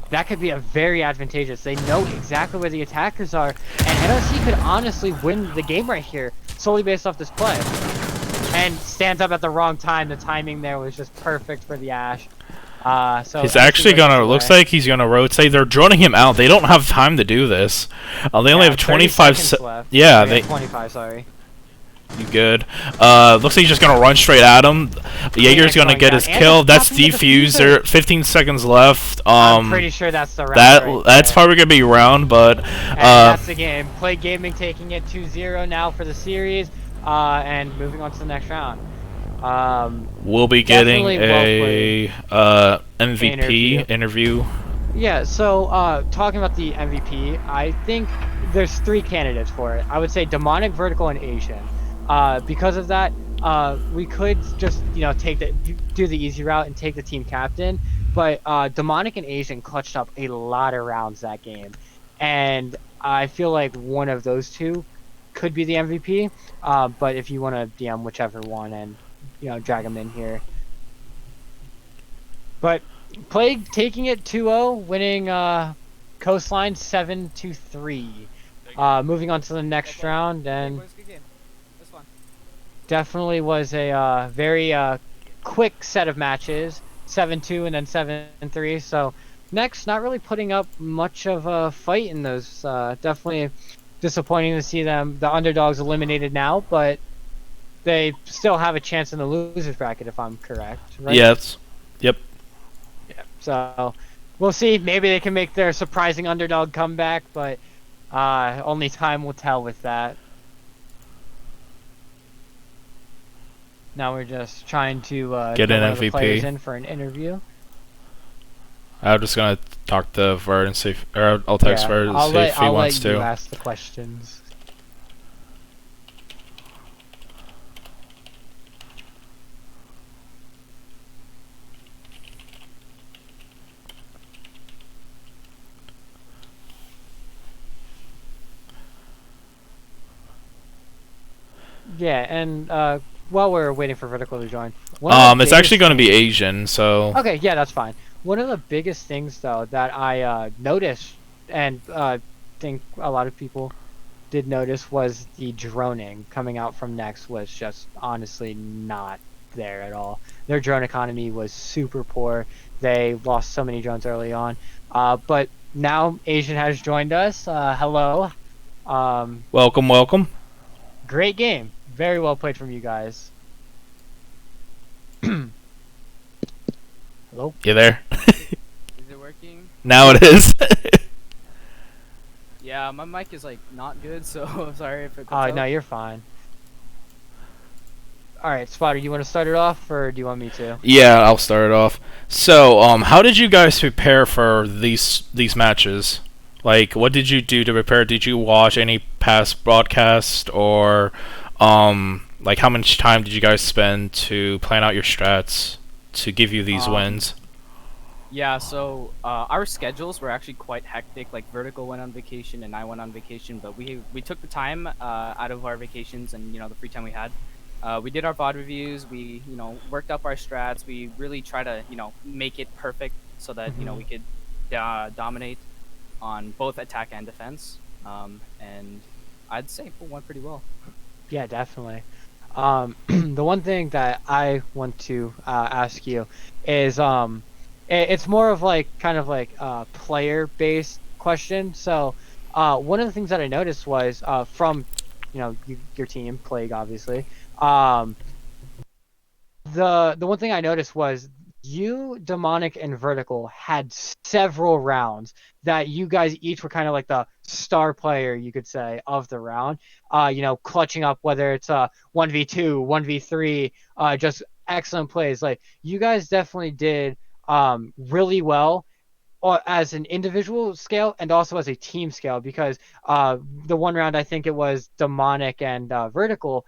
That could be a very advantageous. They know exactly where the attackers are, and NRC could honestly win the game right here, solely based off this play. And stands up at the wrong time. The timing there was just perfect for the Ash. So he's actually gonna. Looks like he's gonna rotate. They're droning him out. They don't have time to do this. They only have 25 seconds left. Yeah, they 25. Sorry. You good? Looks like he's just gonna run straight at him. Jaeger's gonna get his kill. That's defuser. 15 seconds left. I'm pretty sure that's the round. That's probably gonna be round, but that's the game. Play Gaming taking it 2-0 now for the series, and moving on to the next round. We'll be getting a MVP interview. Yeah. So talking about the MVP, I think there's 3 candidates for it. I would say Demonic, Vertical, and Asian. Because of that, we could just do the easy route and take the team captain, but Demonic and Asian clutched up a lot of rounds that game, and I feel like one of those two could be the MVP. But if you want to DM whichever one and drag them in here, but Plague taking it 2-0, winning Coastline 7-3. Moving on to the next round, and Good game. That's fun. definitely was a very quick set of matches, 7-2 and then 7-3. So next, not really putting up much of a fight in those. Definitely disappointing to see the underdogs eliminated now, but they still have a chance in the losers bracket if I'm correct, right? Yes. Yep. Yeah. So we'll see. Maybe they can make their surprising underdog comeback, but only time will tell with that. Now we're just trying to Get one an of the players MVP. in for an interview. I'm just gonna talk to Vert and see if, or I'll text Vert and see if he wants let you to. ask the questions. Yeah, and while we're waiting for Vertical to join, It's actually gonna be Asian, so. Okay, yeah, that's fine. One of the biggest things though that I noticed, and think a lot of people did notice, was the droning coming out from Nex was just honestly not there at all. Their drone economy was super poor. They lost so many drones early on. But now Asian has joined us. Hello. Welcome, welcome. Great game. Very well played from you guys. Hello? You there? Is it working? Now it is. Yeah, my mic is like not good, so I'm sorry if it Oh, cuts out. no, you're fine. Alright, Spotter, you want to start it off, or do you want me to? Yeah, I'll start it off. So, how did you guys prepare for these matches? Like, what did you do to prepare? Did you watch any past broadcast, or like how much time did you guys spend to plan out your strats to give you these wins? Yeah, so our schedules were actually quite hectic. Like Vertical went on vacation and I went on vacation, but we took the time out of our vacations and the free time we had. We did our VOD reviews. We worked up our strats. We really try to make it perfect so that we could dominate on both attack and defense. And I'd say it went pretty well. Yeah, definitely. The one thing that I want to ask you is it's more of like kind of like a player-based question. So, one of the things that I noticed was from your team, Plague, obviously. Um, the one thing I noticed was you, Demonic, and Vertical had several rounds that you guys each were kind of like the star player, you could say, of the round. Clutching up, whether it's 1v2, 1v3, just excellent plays. Like you guys definitely did really well as an individual scale and also as a team scale, because the one round I think it was Demonic and Vertical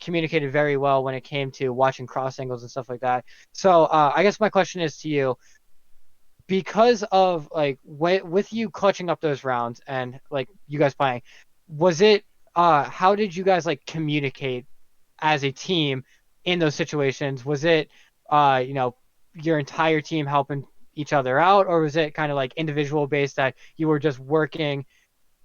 communicated very well when it came to watching cross angles and stuff like that. So I guess my question is to you, because of like with you clutching up those rounds and like you guys playing, was it how did you guys like communicate as a team in those situations? Was it your entire team helping each other out, or was it kind of like individual based that you were just working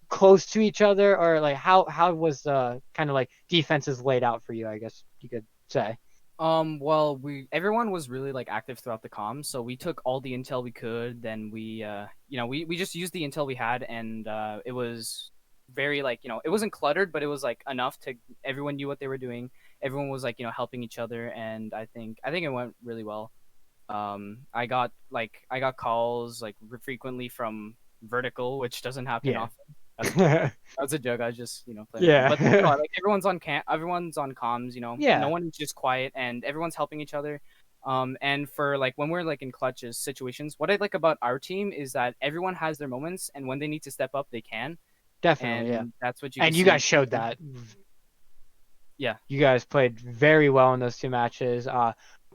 close to each other, or like how was the kind of like defenses laid out for you, I guess you could say? Well, everyone was really like active throughout the comms, so we took all the intel we could. Then we just used the intel we had, and it was very like it wasn't cluttered, but it was like enough to everyone knew what they were doing. Everyone was like helping each other, and I think it went really well. I got calls like frequently from Vertical, which doesn't happen Yeah. often. That's a joke. I was just playing around. Yeah. But no, like everyone's on comms. Yeah. No one's just quiet, and everyone's helping each other. And for like when we're like in clutches situations, what I like about our team is that everyone has their moments, and when they need to step up, they can. Definitely, yeah. And that's what you. And can you see. guys showed that. Yeah. You guys played very well in those two matches.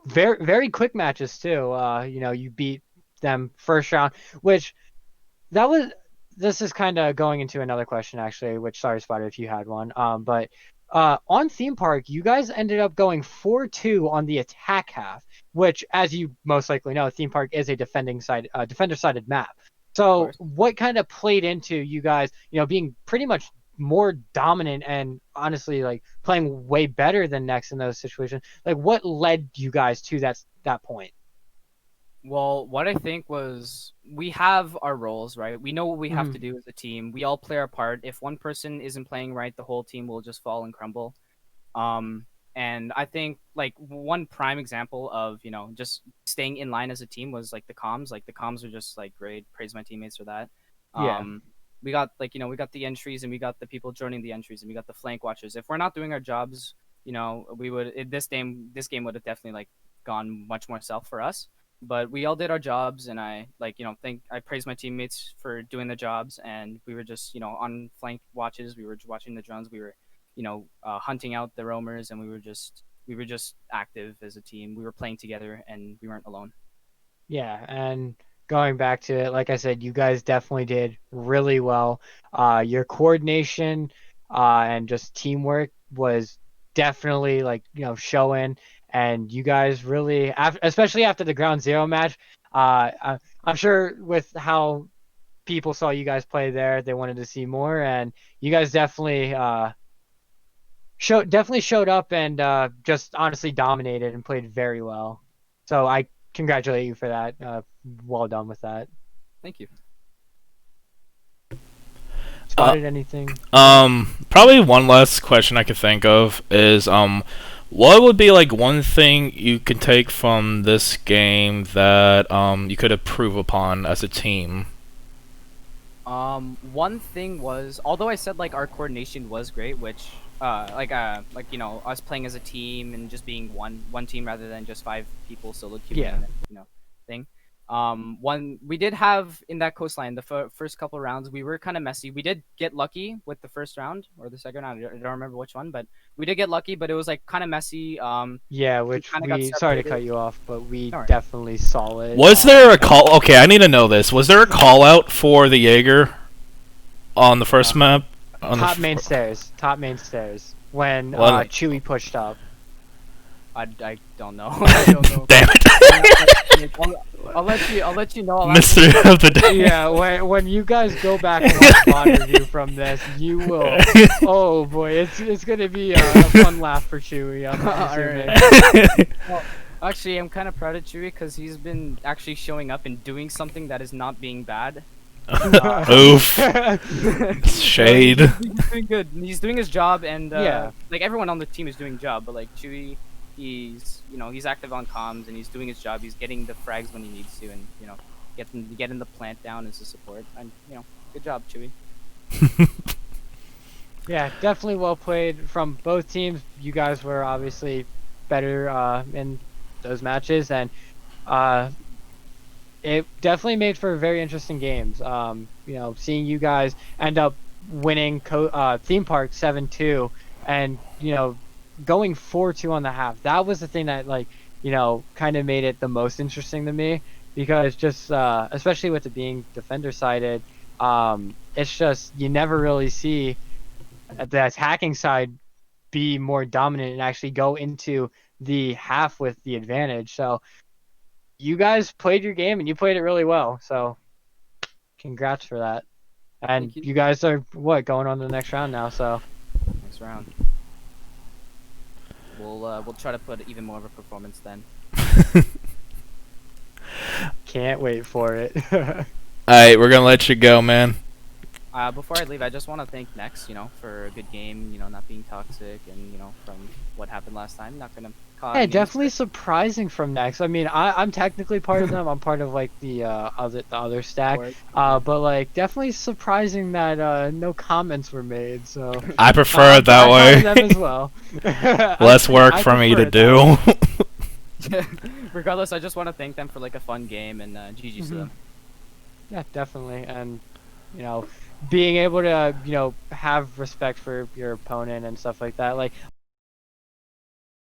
very quick matches too. You beat them first round, which that was. This is kind of going into another question actually. Which sorry, Spider, if you had one. But on theme park, you guys ended up going 4-2 on the attack half, which, as you most likely know, theme park is a defender-sided map. So, what kind of played into you guys, being pretty much more dominant and honestly like playing way better than Nex in those situations? Like, what led you guys to that point? Well, what I think was we have our roles, right? We know what we have to Mhm. do as a team. We all play our part. If one person isn't playing right, the whole team will just fall and crumble. Um, and I think like one prime example of just staying in line as a team was like the comms. Like the comms are just like great. Praise my teammates for that. Yeah. We got we got the entries and we got the people joining the entries and we got the flank watchers. If we're not doing our jobs, we would this game would have definitely like gone much more south for us. But we all did our jobs, and I think I praise my teammates for doing the jobs, and we were just on flank watches. We were watching the drones. We were hunting out the roamers, and we were just active as a team. We were playing together, and we weren't alone. Yeah, and going back to it, like I said, you guys definitely did really well. Your coordination and just teamwork was definitely like showing, and you guys really, especially after the Ground Zero match. I'm sure with how people saw you guys play there, they wanted to see more, and you guys definitely showed up and just honestly dominated and played very well. So I congratulate you for that. Well done with that. Thank you. Uh, Spotted anything? Probably one last question I could think of is what would be like one thing you could take from this game that you could improve upon as a team? One thing was, although I said like our coordination was great, which us playing as a team and just being one team rather than just five people solo queuing Yeah. and thing. One we did have in that coastline the first couple rounds we were kind of messy. We did get lucky with the first round or the second round. I don't remember which one, but we did get lucky. But it was like kind of messy. Yeah, We which kind of got sorry to separated. cut you off, but we All right. definitely saw it. Was there a call? Okay, I need to know this. Was there a call out for the Jaeger on the first map? On Top the main stairs. Top main stairs. When Well, Chewie pushed up. I don't know. I don't know. Damn it, I'll let you know. I'll Mystery of the day. Yeah, when you guys go back and watch VOD review from this, you will. Oh boy, it's gonna be a fun laugh for Chewie. I'm assuming. Well, actually, I'm kind of proud of Chewie because he's been actually showing up and doing something that is not being bad. Oof. Shade. He's doing good. He's doing his job, and Yeah. like everyone on the team is doing a job. But like Chewie, he's active on comms and he's doing his job. He's getting the frags when he needs to, and getting the plant down as a support. And good job, Chewie. Yeah, definitely well played from both teams. You guys were obviously better in those matches, and it definitely made for very interesting games. Seeing you guys end up winning theme park 7-2, and going 4-2 on the half. That was the thing that kind of made it the most interesting to me, because just especially with it being defender sided, it's just you never really see the attacking side be more dominant and actually go into the half with the advantage. So you guys played your game and you played it really well. So congrats for that. And Thank you. you guys are going on to the next round now. So Next round. We'll try to put even more of a performance then. can't wait for it. Alright, we're gonna let you go, man. Before I leave, I just want to thank Nex, for a good game, not being toxic, and from what happened last time, not gonna cause. Yeah, definitely surprising from Nex. I mean, I'm technically part of them. I'm part of like the other stack. But like definitely surprising that no comments were made. So I prefer it that way. Them as well. Less work I for me to prefer it do. Regardless, I just want to thank them for like a fun game and GG to them. Yeah, definitely, and being able to have respect for your opponent and stuff like that. Like